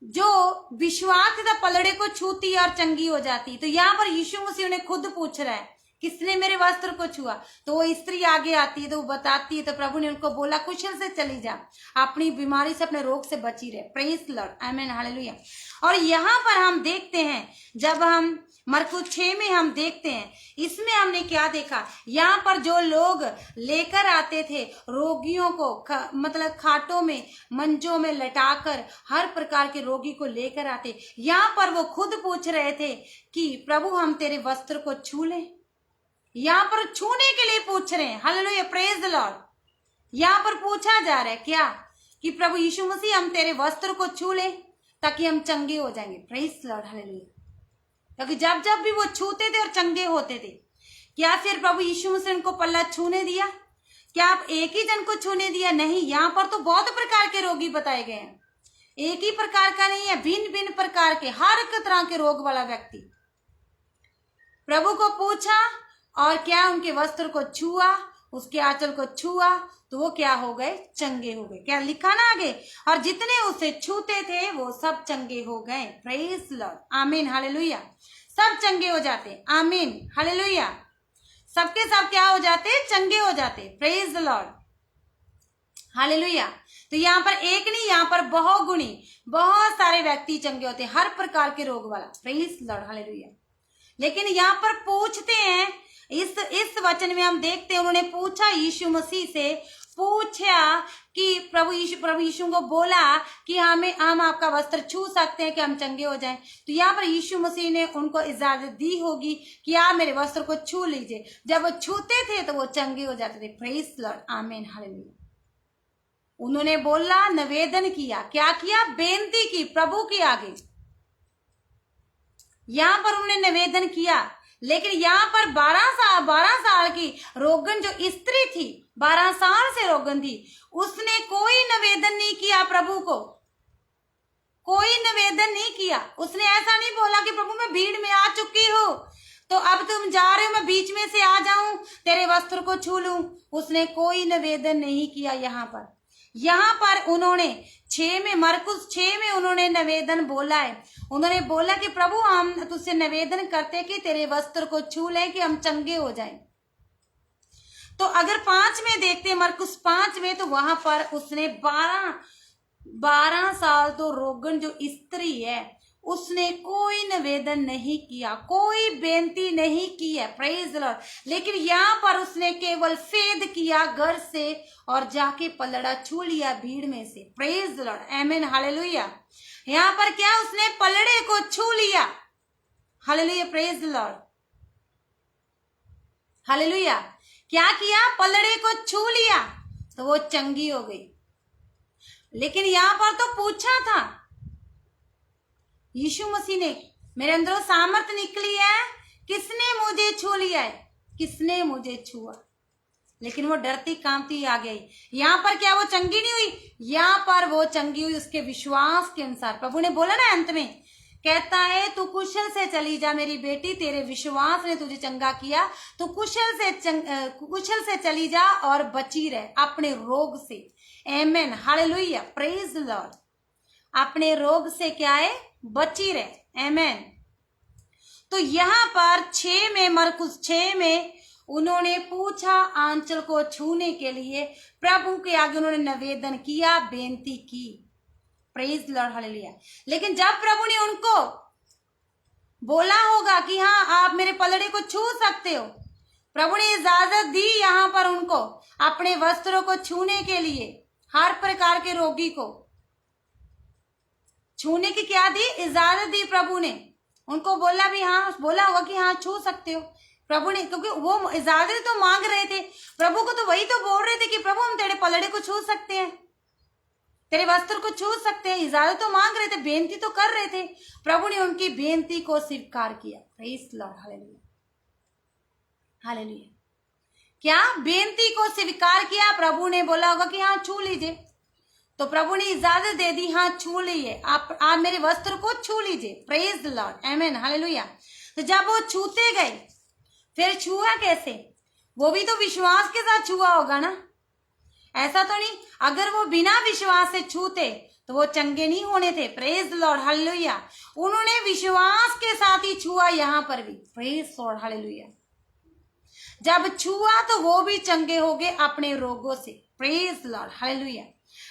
जो विश्वास से पलड़े को छूती और चंगी हो जाती। तो यहाँ पर यीशु मसीह ने खुद पूछ रहा है, किसने मेरे वस्त्र को छुआ। तो वो स्त्री आगे आती है, तो वो बताती है, तो प्रभु ने उनको बोला, कुशल से चली जा, अपनी बीमारी से, अपने रोग से बची रहे। प्रेज लॉर्ड, आमीन, हालेलुया। और यहाँ पर हम देखते हैं, जब हम मरकुस 6 में हम देखते हैं, इसमें हमने क्या देखा, यहाँ पर जो लोग लेकर आते थे रोगियों को, मतलब खाटों में, मंचों में लटाकर हर प्रकार के रोगी को लेकर आते, यहाँ पर वो खुद पूछ रहे थे कि प्रभु हम तेरे वस्त्र को छू लें। यहाँ पर छूने के लिए पूछ रहे हैं, हालेलुया, प्रेज द लॉर्ड। यहाँ पर पूछा जा रहा है क्या, कि प्रभु यीशु मसीह हम तेरे वस्त्र को छू ले ताकि हम चंगे हो जाएंगे। Praise the Lord, hallelujah. क्योंकि जब जब भी वो छूते थे और चंगे होते थे, क्या फिर प्रभु यीशु मसीह उनको पल्ला छूने दिया? क्या आप एक ही जन को छूने दिया? नहीं, यहाँ पर तो बहुत प्रकार के रोगी बताए गए हैं, एक ही प्रकार का नहीं है, भिन्न भिन्न प्रकार के, हर एक तरह के रोग वाला व्यक्ति प्रभु को पूछा और क्या उनके वस्त्र को छुआ, उसके आंचल को छुआ, तो वो क्या हो गए, चंगे हो गए। क्या लिखा ना आगे, और जितने उसे छूते थे वो सब चंगे हो गए। प्रेज लॉर्ड, आमीन, हालेलुया। सब चंगे हो जाते, आमीन, हालेलुया। सबके सब क्या हो जाते, चंगे हो जाते। Praise lord, hallelujah. तो यहाँ पर एक नहीं, यहाँ पर बहुगुणी बहुत सारे व्यक्ति चंगे होते, हर प्रकार के रोग वाला। Praise lord, hallelujah. लेकिन यहाँ पर पूछते हैं, इस वचन में हम देखते हैं, उन्होंने पूछा यीशु मसीह से, पूछा कि प्रभु यीशु को बोला कि हम आपका वस्त्र छू सकते हैं कि हम चंगे हो जाएं। तो यहाँ पर यीशु मसीह ने उनको इजाजत दी होगी कि आप मेरे वस्त्र को छू लीजिए। जब वो छूते थे तो वो चंगे हो जाते थे। प्रेज लॉर्ड, आमीन, हालेलुया। उन्होंने बोला, निवेदन किया, क्या किया, बेनती की प्रभु के आगे। यहाँ पर उन्होंने निवेदन किया, लेकिन यहाँ पर 12 साल की रोगन जो स्त्री थी, 12 साल से रोगन थी, उसने कोई निवेदन नहीं किया प्रभु को, कोई निवेदन नहीं किया। उसने ऐसा नहीं बोला कि प्रभु मैं भीड़ में आ चुकी हूँ, तो अब तुम जा रहे हो, मैं बीच में से आ जाऊं, तेरे वस्त्र को छू लूं। उसने कोई निवेदन नहीं किया। यहाँ पर उन्होंने मरकुस 6 में उन्होंने निवेदन बोला है। उन्होंने बोला कि प्रभु हम तुझसे निवेदन करते कि तेरे वस्त्र को छू लें कि हम चंगे हो जाएं। तो अगर 5 में देखते, मरकुस 5 में, तो वहां पर उसने 12 साल तो रोगन जो स्त्री है, उसने कोई निवेदन नहीं किया, कोई बेनती नहीं की है। Praise Lord. लेकिन यहाँ पर उसने केवल फेद किया घर से और जाके पलड़ा छू लिया भीड़ में से। प्रेज लॉर्ड, आमीन, हालेलुया। यहाँ पर क्या, उसने पलड़े को छू लिया, हालेलुया, प्रेज लॉर्ड, हालेलुया। क्या किया? पलड़े को छू लिया तो वो चंगी हो गई। लेकिन यहां पर तो पूछा था यीशु मसीह ने, मेरे अंदर सामर्थ निकली है, किसने मुझे छू लिया है, किसने मुझे छुआ। लेकिन वो डरती कांपती आ गई। यहाँ पर क्या वो चंगी नहीं हुई? यहाँ पर वो चंगी हुई उसके विश्वास के अनुसार। प्रभु ने बोला ना अंत में, कहता है तू कुशल से चली जा मेरी बेटी, तेरे विश्वास ने तुझे चंगा किया, तू कुशल से चली जा और बची रहे अपने रोग से। आमेन, हालेलुया, प्रेज द लॉर्ड। अपने रोग से क्या है? बची रहे। आमेन। तो यहाँ पर 6 में, मरकुस 6 में उन्होंने पूछा आंचल को छूने के लिए, प्रभु के आगे उन्होंने निवेदन किया, बेनती की। Praise lord, hallelujah. लेकिन जब प्रभु ने उनको बोला होगा कि हाँ आप मेरे पलड़े को छू सकते हो, प्रभु ने इजाजत दी यहाँ पर उनको अपने वस्त्रों को छूने के लिए, हर प्रकार के रोगी को छूने की क्या दी? इजाजत दी प्रभु ने। उनको बोला भी, हाँ बोला होगा कि हाँ छू सकते हो प्रभु ने, क्योंकि वो इजाजत तो मांग रहे थे प्रभु को, तो वही तो बोल रहे थे कि प्रभु हम तेरे पलड़े को छू सकते हैं, तेरे वस्त्र को छू सकते हैं। इजाजत तो मांग रहे थे, बेनती तो कर रहे थे। प्रभु ने उनकी बेनती को स्वीकार किया। Praise lord, hallelujah, hallelujah. क्या? बेनती को स्वीकार किया। प्रभु ने बोला होगा कि हाँ छू लीजिए, तो प्रभु ने इजाजत दे दी, हाँ छू लीजिए, आप मेरे वस्त्र को छू लीजिए। प्रेज लॉर्ड, आमेन, हालेलुया। तो जब वो छूते गए, फिर छुआ कैसे? वो भी तो विश्वास के साथ छुआ होगा ना, ऐसा तो नहीं अगर वो बिना विश्वास से छूते तो वो चंगे नहीं होने थे। Praise lord, hallelujah. उन्होंने विश्वास के साथ ही छुआ यहाँ पर भी। Praise lord, hallelujah. जब छुआ तो वो भी चंगे हो गए अपने रोगों से। Praise lord, hallelujah.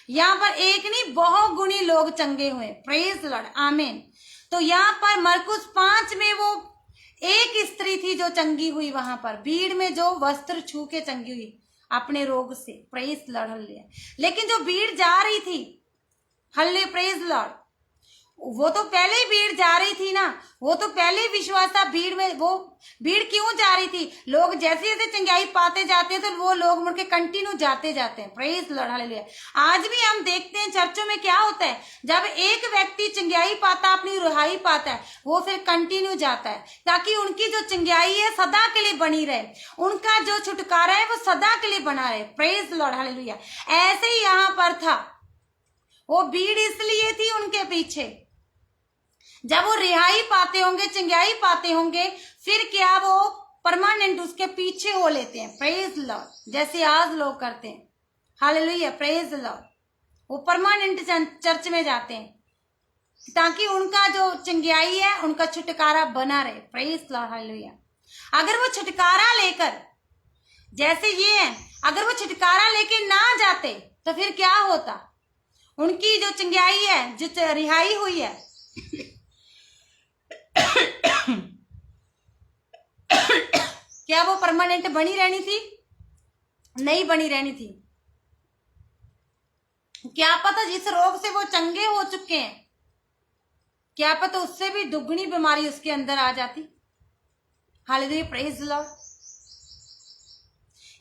यहाँ पर एक नहीं बहुत गुणी लोग चंगे हुए। प्रेज लॉर्ड, आमीन। तो यहाँ पर मरकुस 5 में वो एक स्त्री थी जो चंगी हुई, वहां पर भीड़ में जो वस्त्र छू के चंगी हुई अपने रोग से। Praise lord, hallelujah. लेकिन जो भीड़ जा रही थी, हल्ले, प्रेज लॉर्ड, वो तो पहले ही भीड़ जा रही थी ना, वो तो पहले ही विश्वास था भीड़ में। वो भीड़ क्यों जा रही थी? लोग जैसे जैसे चंगाई पाते जाते हैं तो वो लोग मुड़ के कंटिन्यू जाते जाते हैं। Praise lord, hallelujah. आज भी हम देखते हैं चर्चों में क्या होता है, जब एक व्यक्ति चंगाई पाता, अपनी रिहाई पाता है, वो फिर कंटिन्यू जाता है, ताकि उनकी जो चंगाई है सदा के लिए बनी रहे, उनका जो छुटकारा है वो सदा के लिए बना रहे। Praise lord, hallelujah. ऐसे ही यहाँ पर था, वो भीड़ इसलिए थी उनके पीछे, जब वो रिहाई पाते होंगे, चंगाई पाते होंगे, फिर क्या वो परमानेंट उसके पीछे हो लेते हैं। प्रेज लॉर्ड, जैसे आज लोग करते हैं। Hallelujah, praise Lord. वो परमानेंट चर्च में जाते हैं ताकि उनका जो चंगाई है, उनका छुटकारा बना रहे। Praise lord, hallelujah. अगर वो छुटकारा लेकर, जैसे ये है, अगर वो छुटकारा लेके ना जाते तो फिर क्या होता? उनकी जो चंगाई है, जो रिहाई हुई है, क्या वो परमानेंट बनी रहनी थी? नहीं बनी रहनी थी। क्या पता जिस रोग से वो चंगे हो चुके हैं, क्या पता उससे भी दुगनी बीमारी उसके अंदर आ जाती। Hallelujah, praise Lord.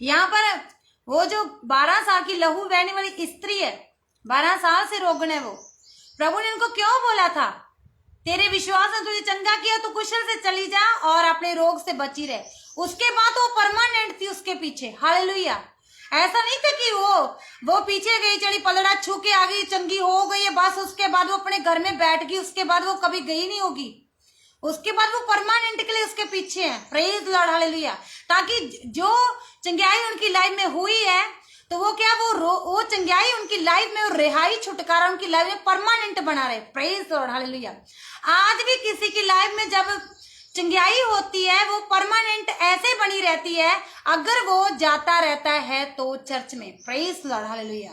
यहाँ पर वो जो 12 साल की लहू बहने वाली स्त्री है, 12 साल से रोगन है वो, प्रभु ने उनको क्यों बोला था, तेरे विश्वास ने तुझे चंगा किया, तो कुशल से चली जा और अपने रोग से बची रहे। उसके बाद वो परमानेंट थी उसके पीछे। हालेलुया। ऐसा नहीं था कि वो पीछे गई, चढ़ी, पलड़ा छू के आ गई, चंगी हो गई है, बस उसके बाद वो अपने घर में बैठ गई, उसके बाद वो कभी गई नहीं होगी। उसके बाद वो परमानेंट के लिए उसके पीछे है। Praise lord, hallelujah. ताकि जो चंगाई उनकी लाइफ में हुई है, तो वो क्या, वो चंगाई उनकी लाइफ में, वो रिहाई, छुटकारा उनकी लाइफ में परमानेंट बना रहे। Praise lord, hallelujah. आज भी किसी की लाइफ में जब चंगाई होती है, वो परमानेंट ऐसे बनी रहती है अगर वो जाता रहता है तो चर्च में। Praise lord, hallelujah.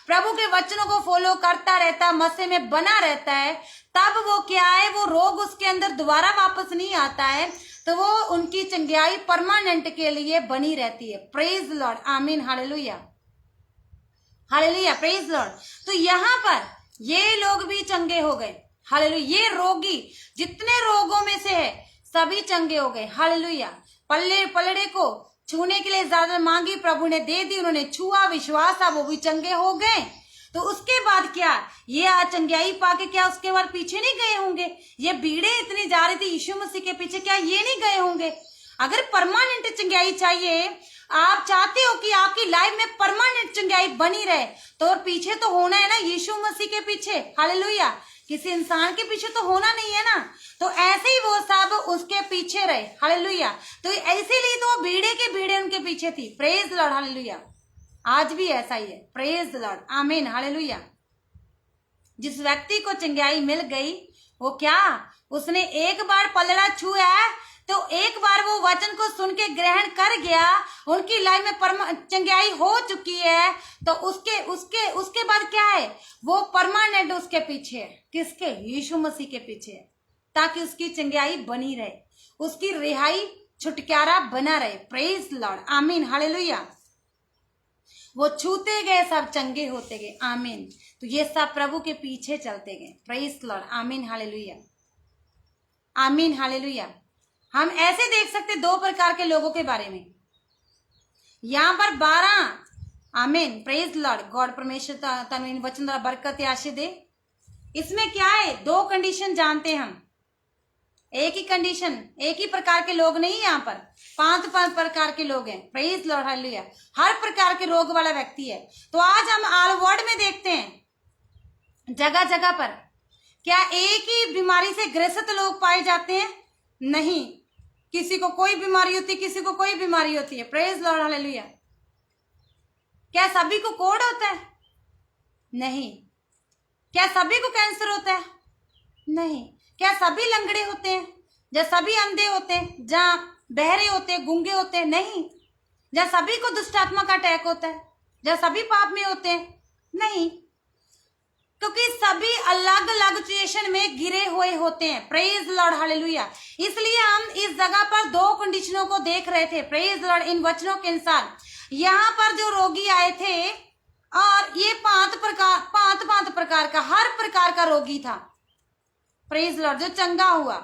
प्रभु के वचनों को फॉलो करता रहता, मसीह में बना रहता है, तब वो क्या है, वो रोग उसके अंदर दोबारा वापस नहीं आता है, तो वो उनकी चंगाई परमानेंट के लिए बनी रहती है। प्रेज लॉर्ड, आमीन, हालेलुया, हालेलुया, प्रेज लॉर्ड। तो यहाँ पर ये लोग भी चंगे हो गए। हालेलुया। ये रोगी जितने रोगों में से है सभी चंगे हो गए। हालेलुया। पलड़े को छूने के लिए इजाजत मांगी, प्रभु ने दे दी, उन्होंने छुआ, विश्वास था, वो भी चंगे हो गए। तो उसके बाद क्या, ये आज चंगाई पाके क्या उसके बाद पीछे नहीं गए होंगे? ये भीड़ें इतनी जा रही थी यीशु मसीह के पीछे, क्या ये नहीं गए होंगे? अगर परमानेंट चंगाई चाहिए, आप चाहते हो कि आपकी लाइफ में परमानेंट चंगाई बनी रहे, तो और पीछे तो होना है ना यीशु मसीह के पीछे। हालेलुया। किसी इंसान के पीछे तो होना नहीं है ना। तो ऐसे ही वो सब उसके पीछे रहे। हालेलुया। तो इसीलिए तो भीड़े के भीड़े उनके पीछे थी। Praise lord. हालेलुया। आज भी ऐसा ही है। Praise Lord. आमीन। हालेलुया। जिस व्यक्ति को चंगाई मिल गई, वो क्या, उसने एक बार पलड़ा छुआ, तो एक बार वो वचन को सुन के ग्रहण कर गया, उनकी लाइफ में चंगाई हो चुकी है। तो उसके उसके उसके बाद क्या है, वो परमानेंट उसके पीछे है। किसके? यीशु मसीह के पीछे है, ताकि उसकी चंगाई बनी रहे, उसकी रिहाई, छुटकारा बना रहे। Praise Lord. आमीन। हालेलुया। वो छूते गए, सब चंगे होते गए। आमीन। तो ये सब प्रभु के पीछे चलते गए। Praise Lord. आमीन। हालेलुया। आमीन। हालेलुया। हम ऐसे देख सकते 2 प्रकार के लोगों के बारे में। यहाँ पर 12, आमीन, प्रेज लॉर्ड। गॉड परमेश्वर तनु इन वचन द्वारा बरकत आशीष दे। इसमें क्या है, 2 कंडीशन जानते हैं हम। एक ही कंडीशन, एक ही प्रकार के लोग नहीं, यहाँ पर 5 प्रकार के लोग हैं। Praise lord. हालेलुया। हर प्रकार के रोग वाला व्यक्ति है। तो आज हम ऑल वर्ल्ड में देखते हैं जगह जगह पर, क्या एक ही बीमारी से ग्रसित लोग पाए जाते हैं? नहीं, किसी को कोई बीमारी होती है, किसी को कोई बीमारी होती है। Praise lord. हालेलुया। क्या सभी को कोढ़ होता है? नहीं। क्या सभी को कैंसर होता है? नहीं। क्या सभी लंगड़े होते हैं? या सभी अंधे होते हैं? जहाँ बहरे होते हैं, गूंगे होते हैं? नहीं। या सभी को दुष्ट आत्मा का अटैक होता है? या सभी पाप में होते हैं? नहीं, क्योंकि सभी अलग अलग सिचुएशन में गिरे हुए होते हैं। Praise lord. हालेलुया। इसलिए हम इस जगह पर 2 कंडीशनों को देख रहे थे। Praise Lord. इन वचनों के अनुसार यहाँ पर जो रोगी आए थे, और ये 5 प्रकार का, हर प्रकार का रोगी था। Praise Lord. जो चंगा हुआ।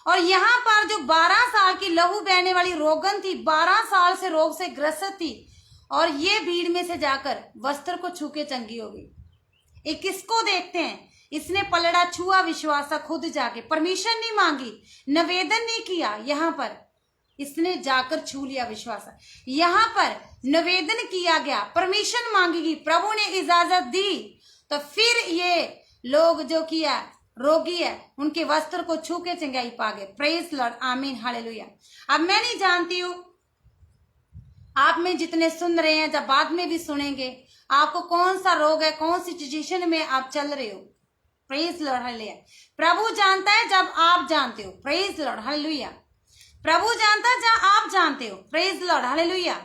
और यहाँ पर जो 12 साल की लहू बहने वाली रोगन थी, 12 साल से रोग से ग्रसित थी, और ये भीड़ में से जाकर वस्त्र को छू के चंगी हो गई। एक किसको देखते हैं, इसने पलड़ा छुआ, विश्वास खुद जाके, परमिशन नहीं मांगी, निवेदन नहीं किया, यहाँ पर इसने जाकर छू लिया। विश्वास यहाँ पर निवेदन किया गया, परमिशन मांगी गई, प्रभु ने इजाजत दी, तो फिर ये लोग जो किया, रोगी है, उनके वस्त्र को छू के चंगाई पा गए। Praise Lord. आमीन। हालेलुया। अब मैं नहीं जानती हूँ आप में जितने सुन रहे हैं, जब बाद में भी सुनेंगे, आपको कौन सा रोग है, कौन सी सिचुएशन में आप चल रहे हो। Praise lord. हालेलुया। प्रभु जानता है जब आप जानते हो। Praise lord. हालेलुया। प्रभु जानता है जब आप जानते हो। Praise lord. हालेलुया।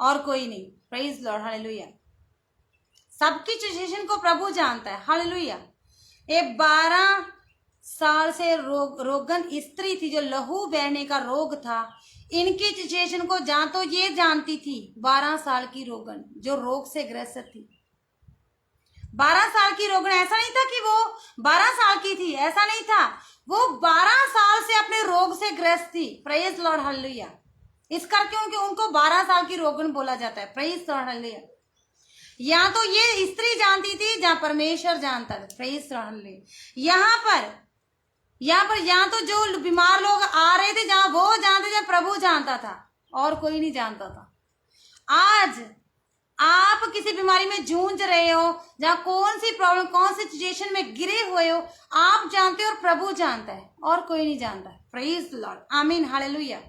और कोई नहीं। Praise lord. हालेलुया। सबकी सिचुएशन को प्रभु जानता है। हालेलुया। एक 12 साल से रोगन स्त्री थी, जो लहू बहने का रोग था, इनकी सिचुएशन को तो ये जानती थी। 12 साल की रोगन जो रोग से ग्रसित थी, 12 साल की रोगन, ऐसा नहीं था कि वो 12 साल की थी, ऐसा नहीं था, वो 12 साल से अपने रोग से ग्रस्त थी। Praise lord. हालेलुया। इस करके उनको 12 साल की रोगन बोला जाता है। Praise lord. हालेलुया। या तो ये स्त्री जानती थी, जहां परमेश्वर जानता था। Praise lord. हालेलुया। यहाँ तो जो बीमार लोग आ रहे थे, जहां वो जानते, जहां प्रभु जानता था, और कोई नहीं जानता था। आज आप किसी बीमारी में जूझ रहे हो, जहां कौन सी प्रॉब्लम, कौन सी सिचुएशन में गिरे हुए हो, आप जानते हो और प्रभु जानता है, और कोई नहीं जानता है। Praise Lord. आमीन। हालेलुया।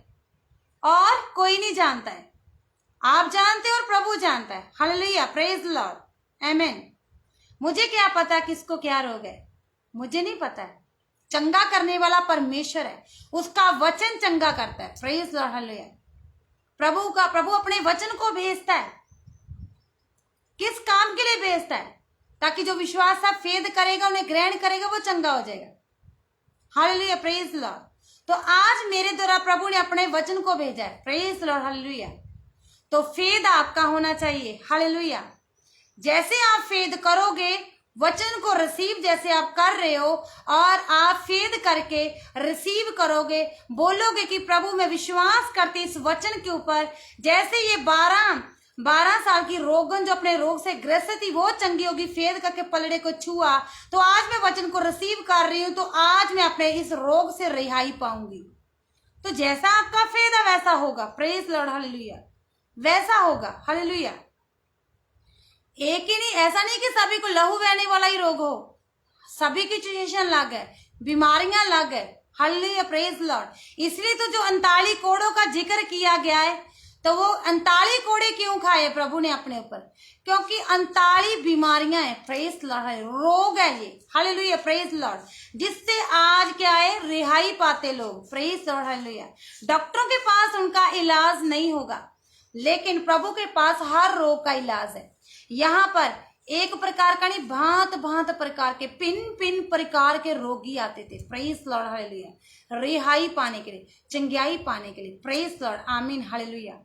और कोई नहीं जानता है, आप जानते हो और प्रभु जानता है। हालेलुया। Praise Lord. आमीन। मुझे क्या पता किसको क्या रोग है, मुझे नहीं पता है। चंगा करने वाला परमेश्वर है, उसका वचन चंगा करता है। Praise lord. हालेलुया। प्रभु अपने वचन को भेजता है। किस काम के लिए भेजता है? ताकि जो विश्वास से फेद करेगा, उन्हें ग्रहण करेगा, वो चंगा हो जाएगा। हालेलुया। Praise Lord. तो आज मेरे द्वारा प्रभु ने अपने वचन को भेजा है। Praise lord. हालेलुया। तो फेद आपका होना चाहिए। हालेलुया। जैसे आप फेद करोगे, वचन को रिसीव जैसे आप कर रहे हो और आप फेद करके रिसीव करोगे, बोलोगे कि प्रभु मैं विश्वास करती इस वचन के ऊपर, जैसे ये 12 साल की रोगन जो अपने रोग से ग्रस्त थी वो चंगी होगी, फेद करके पलड़े को छुआ, तो आज मैं वचन को रिसीव कर रही हूं, तो आज मैं अपने इस रोग से रिहाई पाऊंगी। तो जैसा आपका फेद है वैसा होगा। प्रेज लॉर्ड, हालेलुया, वैसा होगा। हालेलुया। एक ही नहीं, ऐसा नहीं कि सभी को लहू बहने वाला ही रोग हो, सभी की सिचुएशन अलग है, बीमारियां अलग है। Hallelujah, praise Lord. इसलिए तो जो 39 कोड़ों का जिक्र किया गया है, तो वो 39 कोड़े क्यों खाए प्रभु ने अपने ऊपर? क्योंकि 39 बीमारियां हैं। प्रेज लॉर्ड, रोग है ये। हालेलुया, प्रेज लॉर्ड, जिससे आज क्या है, रिहाई पाते लोग। Praise lord, hallelujah. डॉक्टरों के पास उनका इलाज नहीं होगा, लेकिन प्रभु के पास हर रोग का इलाज है। यहाँ पर एक प्रकार का नहीं, भांत भांत प्रकार के, पिन प्रकार के रोगी आते थे। प्रेज लॉर्ड, हालेलुया, रिहाई पाने के लिए, चंगाई पाने के लिए। प्रेज लॉर्ड, आमीन, हालेलुया।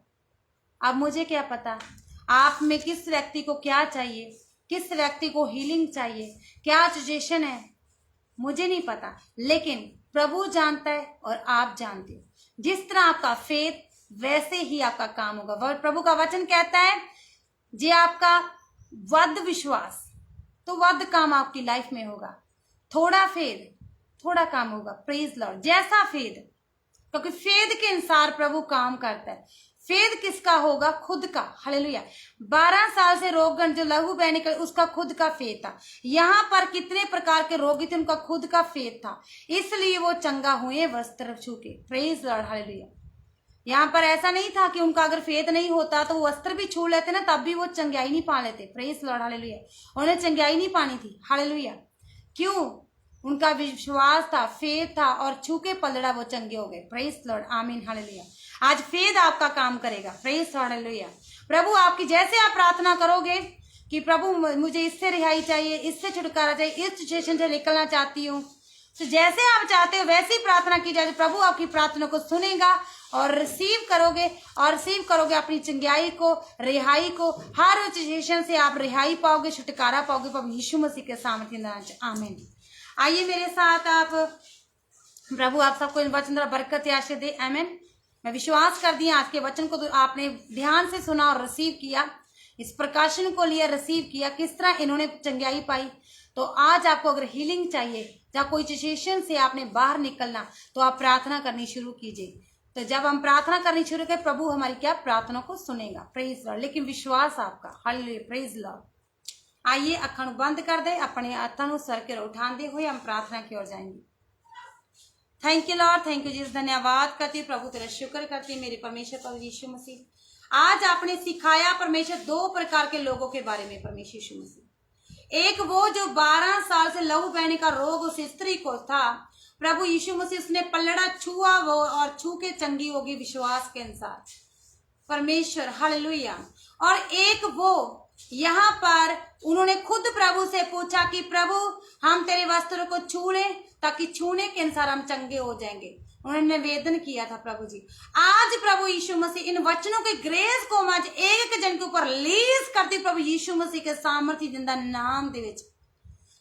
अब मुझे क्या पता आप में किस व्यक्ति को क्या चाहिए, किस व्यक्ति को हीलिंग चाहिए, क्या सिचुएशन है, मुझे नहीं पता, लेकिन प्रभु जानता है और आप जानते हो। जिस तरह आपका फेथ वैसे ही आपका काम होगा। प्रभु का वचन कहता है जे आपका वध विश्वास, तो वध काम आपकी लाइफ में होगा। थोड़ा फेद, थोड़ा काम होगा। प्रेज लॉर्ड, जैसा फेद, क्योंकि फेद के अनुसार प्रभु काम करता है। फेद किसका होगा? खुद का। हालेलुया। 12 साल से रोगन जो लहू बहने का, उसका खुद का फेद था। यहाँ पर कितने प्रकार के रोगी थे, उनका खुद का फेद था, इसलिए वो चंगा हुए वस्त्र छू के। Praise lord, hallelujah. यहाँ पर ऐसा नहीं था कि उनका अगर फेद नहीं होता तो वो वस्त्र भी छू लेते ना, तब भी वो चंगाई नहीं पा लेते। Praise lord, hallelujah. उन्हें चंगाई नहीं पानी थी। हालेलुया। क्यों? उनका विश्वास था, फेद था, और छू के पलड़ा वो चंगे हो गए। प्रेज लॉर्ड, आमीन, हालेलुया। आज फेद आपका काम करेगा। Praise lord, hallelujah. प्रभु आपकी, जैसे आप प्रार्थना करोगे कि प्रभु मुझे इससे रिहाई चाहिए, इससे छुटकारा चाहिए, इस सिचुएशन से निकलना चाहती हूँ, तो जैसे आप चाहते हो वैसी प्रार्थना की जाए, प्रभु आपकी प्रार्थना को सुनेगा और रिसीव करोगे अपनी चंगाई को, रिहाई को। हर सिचुएशन से आप रिहाई पाओगे, छुटकारा पाओगे प्रभु यीशु मसीह के सामर्थ्य नाम से। आमीन। आइए मेरे साथ आप, प्रभु आप सबको इन वचन द्वारा बरकत आशीष दे। आमीन। मैं विश्वास कर दिया आज के वचन को तो आपने ध्यान से सुना और रिसीव किया, इस प्रकाशन को लिया, रिसीव किया, किस तरह इन्होंने चंगाई पाई। तो आज आपको अगर हीलिंग चाहिए या कोई सिचुएशन से आपने बाहर निकलना, तो आप प्रार्थना करनी शुरू कीजिए। तो जब हम प्रार्थना करनी शुरू करें, प्रभु हमारी क्या प्रार्थना को सुनेगा। Praise Lord. लेकिन विश्वास आपका। Hallelujah, praise Lord. आइए अखण बंद कर दे, अपने हाथों सर के उठाते हुए हम प्रार्थना की ओर जाएंगे। Thank you lord, thank you Jesus. धन्यवाद करती प्रभु, तेरा शुक्र करती मेरे परमेश्वर प्रभु यीशु मसीह। आज आपने सिखाया परमेश्वर 2 प्रकार के लोगों के बारे में। परमेश्वर यीशु मसीह, एक वो जो 12 साल से लहू बहने का रोग उस स्त्री को था, प्रभु यीशु मसीह उसने पलड़ा छुआ वो और छू के चंगी होगी विश्वास के अनुसार। परमेश्वर, हालेलुया। और एक वो यहाँ पर उन्होंने खुद प्रभु से पूछा कि प्रभु हम तेरे वस्त्र को छू लें, ताकि छूने के अनुसार हम चंगे हो जाएंगे। उन्होंने निवेदन किया था प्रभु जी। आज प्रभु यीशु मसीह इन वचनों के ग्रेस को आज एक जन के ऊपर रिलीज करती प्रभु यीशु मसीह के सामर्थ्य जिंदा नाम दे विच।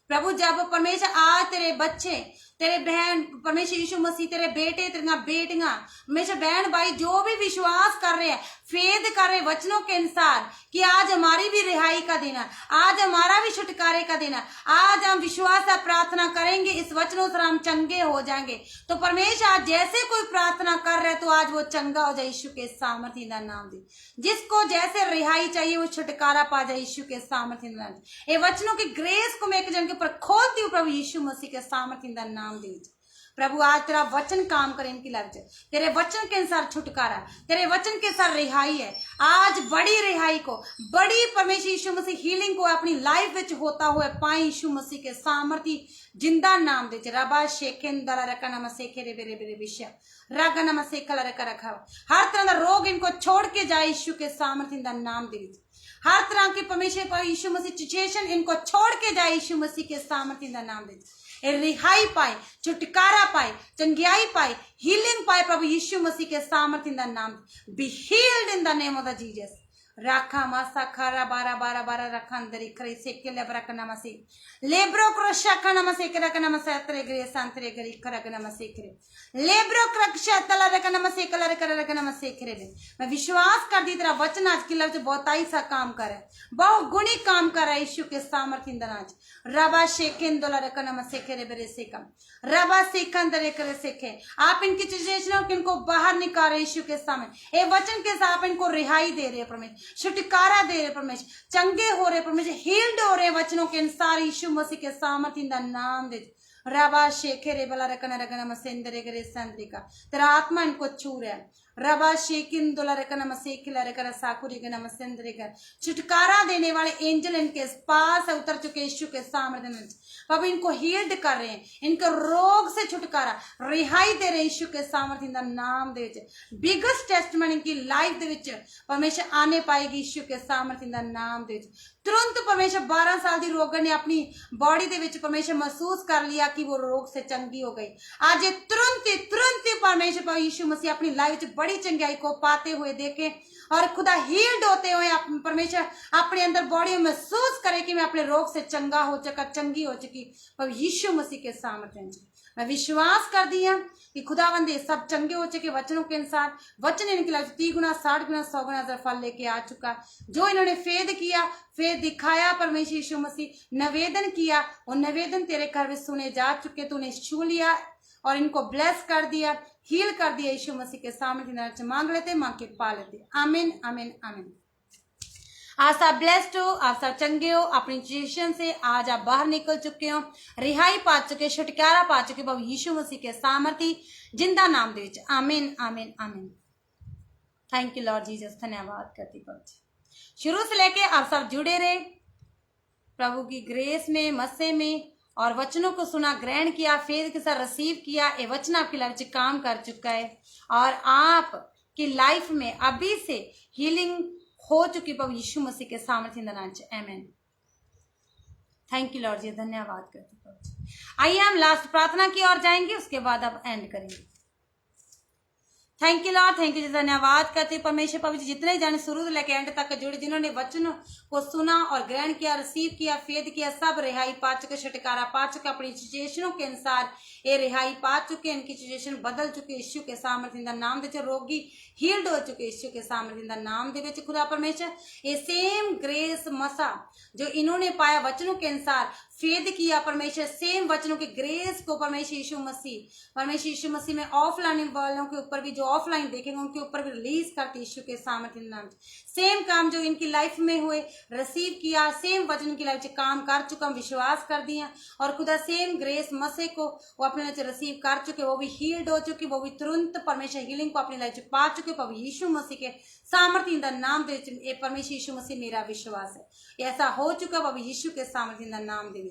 प्रभु जब परमेश्वर आज तेरे बच्चे, तेरे बहन, परमेश्वर यीशु मसीह तेरे बेटे, तेरिया बेटियां, हमेशा बहन भाई जो भी विश्वास कर रहे हैं, फेद कर रहे वचनों के अनुसार कि आज हमारी भी रिहाई का दिन है, आज हमारा भी छुटकारे का दिन है, आज हम विश्वास से प्रार्थना करेंगे, इस वचनों से हम चंगे हो जाएंगे। तो परमेश्वर आज जैसे कोई प्रार्थना कर रहे तो आज वो चंगा हो जाए यीशु के सामर्थ्य का नाम दे। जिसको जैसे रिहाई चाहिए वो छुटकारा पा जाए यीशु के सामर्थ्य का नाम। ये वचनों की ग्रेस को मैं एक जन के ऊपर खोलती हूँ प्रभु यीशु मसीह के सामर्थ्य का नाम दे। प्रभु आज तेरा वचन काम करे इनकी लाइफ में, तेरे वचन के अनुसार छुटकारा, तेरे वचन के अनुसार रिहाई है। आज बड़ी रिहाई को, बड़ी परमेश्वर यीशु मसीह हीलिंग को अपनी लाइफ में होता हुआ पाए यीशु मसीह के सामर्थ्य जिंदा नाम दे। रबा शेखेंदरा रका नम सेखे रे बेरे बेरे विषय रागा नम सेखला रखा रखा। हर तरह का रोग इनको छोड़ के जाए यीशु के सामर्थ्य का नाम दे। हर तरह की परमेश्वर पर यीशु मसीह सिचुएशन इनको छोड़ के जाए यीशु मसीह के सामर्थ्य का नाम दे। रिहाई पाए, छुटकारा पाए, चंगाई पाए, हीलिंग पाए प्रभु यीशु मसीह के सामर्थ्य इन द नाम। Be healed in the name of the Jesus. राखा मासा खारा बारा बारा बारा रखा अंदर खरे सेके लेबरा का मसी लेब्रो क्रशा का नमसे करा का नमसे अतरे ग्रे सांतरे गरी खरा का नमसे करे लेब्रो क्रशा तला रे का नमसे कलर कर रे का नमसे करे। मैं विश्वास कर दी तेरा वचन आज की लफ्ज बहुताई सा काम करे, बहु गुणी काम करे यीशु के सामर्थ्य इंदनाज रबा शेकेन दोला रे का नमसे करे बेरे से कम रबा सेकन दरे करे सेके। आप इनकी सिचुएशनों के इनको बाहर निकाल यीशु के सामने ए वचन के साथ आप इनको रिहाई दे रहे परमेश्वर, छुटकारा दे रहे परमेश्वर, चंगे हो रहे परमेश्वर, हील्ड हो रहे वचनों के अनुसार यीशु मसीह के सामर्थ्य इन द नाम दे रबा शेखे रे बला रकना रगना मसेंदरे गरे संद्रिका तेरा आत्मा इनको छू रहा है रबा शेकिन दोला रकना मसेखिला रकरा साकुरी गना मसेंदरे कर। छुटकारा देने वाले एंजल इनके पास उतर चुके यीशु के सामर्थ्य में, अब इनको हील्ड कर रहे हैं, इनको रोग से छुटकारा रिहाई दे रहे यीशु के सामर्थ्य दा नाम दे बिगेस्ट टेस्टमनी की लाइफ दे विच परमेश्वर आने पाएगी यीशु के सामर्थ्य दा नाम दे। तुरंत परमेश्वर 12 साल की रोगन ने अपनी बॉडी दे विच परमेश्वर महसूस कर लिया कि वो रोग से चंगी हो गई। आज तुरंत परमेश्वर यीशु मसीह अपनी लाइफ में बड़ी चंगाई को पाते हुए देखे और खुदा हील्ड होते हुए परमेश्वर अपने अंदर बॉडी में महसूस करे कि मैं अपने रोग से चंगा हो चुका, चंगी हो चुकी पर यीशु मसीह के सामर्थ्य। मैं विश्वास कर दिया कि खुदावंद सब चंगे हो चुके वचनों के अनुसार, वचन इनके लिए 30 गुना 60 गुना 100 गुना फल लेके आ चुका। जो इन्होंने फेद किया, फेद दिखाया परमेश्वर यीशु मसीह, निवेदन किया, वो निवेदन तेरे घर में सुने जा चुके, तूने छू लिया और इनको ब्लेस कर दिया, हील कर दिया यीशु मसीह के सामने। मांग लेते, मांग के पा लेते। आमीन आमीन आमीन। आज आप ब्लेस्ड हो, आप सब चंगे हो, अपनी सिचुएशन से आज आप बाहर निकल चुके हो, रिहाई पा चुके, छुटकारा पा चुके बाबू यीशु मसीह के सामर्थ्य जिंदा नाम दे। आमीन आमीन आमीन। थैंक यू लॉर्ड जीसस, धन्यवाद करती प्रभु। शुरू से लेके आप सब जुड़े रहे प्रभु की ग्रेस में, मस्से में, और वचनों को सुना, ग्रहण किया, फेथ के साथ रिसीव किया। ये वचन आपकी लाइफ में काम कर चुका है और आप की लाइफ में अभी से हीलिंग हो चुकी प्रभु यीशु मसीह के सामर्थ्य नाम से। आमीन। थैंक यू लॉर्ड जी, धन्यवाद करते प्रभु। आइए हम लास्ट प्रार्थना की ओर जाएंगे, उसके बाद आप एंड करेंगे। Thank you lord, thank you ji, धन्यवाद करते परमेश्वर प्रभु जी। जितने जाने शुरू से लेकर एंड तक जुड़े, जिन्होंने वचन को सुना और ग्रहण किया, रिसीव किया, फेद किया, सब रिहाई पा चुके, छुटकारा पा चुके, अपनी सिचुएशनों के अनुसार ये रिहाई पा चुके, इनकी सिचुएशन बदल चुके यीशु के सामर्थ्य दा नाम दे। रोगी हील्ड हो चुके यीशु के सामर्थ्य दा नाम दे। खुदा परमेश्वर ये सेम ग्रेस मसा जो इन्होंने पाया वचनों के अनुसार फेद किया परमेश्वर, सेम वचनों के ग्रेस को परमेश्वर यीशु मसीह में ऑफलाइन वालों के ऊपर भी, जो ऑफलाइन देखेंगे उनके ऊपर भी रिलीज करते यीशु के सामर्थ्य नाम। सेम काम जो इनकी लाइफ में हुए, रिसीव किया, सेम वचन की लाइफ में काम कर चुका, विश्वास कर दिया और खुदा सेम ग्रेस मसे को वो अपने लाइफ रिसीव कर चुके, वो भी हील्ड हो चुकी, वो भी तुरंत परमेश्वर हीलिंग को अपनी लाइफ में पा चुके प्रभु यीशु मसीह के सामर्थ्य दा नाम दे। परमेश्वर यीशु मसीह मेरा विश्वास है ऐसा हो चुका प्रभु यीशु के सामर्थ्य दा नाम दे।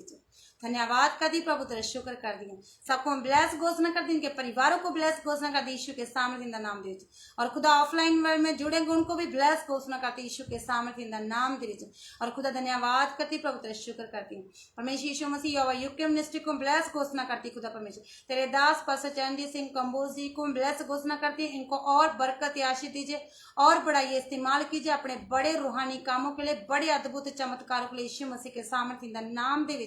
धन्यवाद कर दी प्रभु, तेरा शुक्र कर दिया। सबको हम ब्लेस घोषणा कर दी, इनके परिवारों को ब्लेस घोषणा कर दी यीशु के सामर्थ्य दा नाम दे। और खुदा ऑफलाइन में जुड़ेंगे उनको भी ब्लेस घोषणा करती यीशु के सामर्थ्य दा नाम दे। और खुदा धन्यवाद करती प्रभु, तेरा शुक्र करती हूँ परमेश्वर यीशु मसीह और यूके मिनिस्ट्री को ब्लेस घोषणा करती खुदा परमेश्वर। तेरे दास पास्टर चंडी सिंह कंबोज जी को ब्लेस घोषणा करती है, इनको और बरकत आशीष दीजिए और बढ़ाइए, इस्तेमाल कीजिए अपने बड़े रूहानी कामों के लिए, बड़े अद्भुत चमत्कारों के लिए यीशु मसीह के सामर्थ्य दा नाम दे।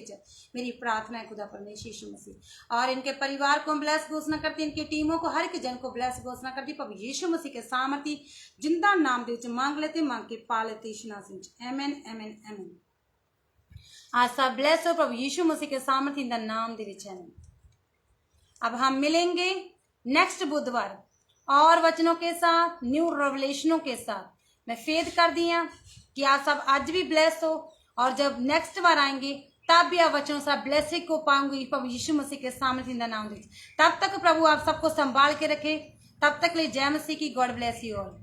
मेरी प्रार्थना है खुदा परमेश्वर यीशु मसीह। और इनके परिवार को ब्लेस घोषणा करती, इनकी टीमों को, हर एक जन को ब्लेस घोषणा करती प्रभु यीशु मसीह के सामर्थ्य जिंदा नाम दे। मांग लेते, मांग के पा लेते यीशु नाम से। आमीन आमीन आमीन। आज सब ब्लेस हो प्रभु यीशु मसीह के सामर्थ्य दा नाम दे। अब हम मिलेंगे नेक्स्ट बुधवार और वचनों के साथ, न्यू रेवलेशनों के साथ। मैं फेद कर दिया कि आप सब आज भी ब्लेस हो और जब नेक्स्ट बार आएंगे तब भी आप वचनों से ब्लेसिंग को पाऊंगी प्रभु यीशु मसीह के सामर्थ्य दा नाम दे। तब तक प्रभु आप सबको संभाल के रखे। तब तक ले जय मसीह की। God bless you all.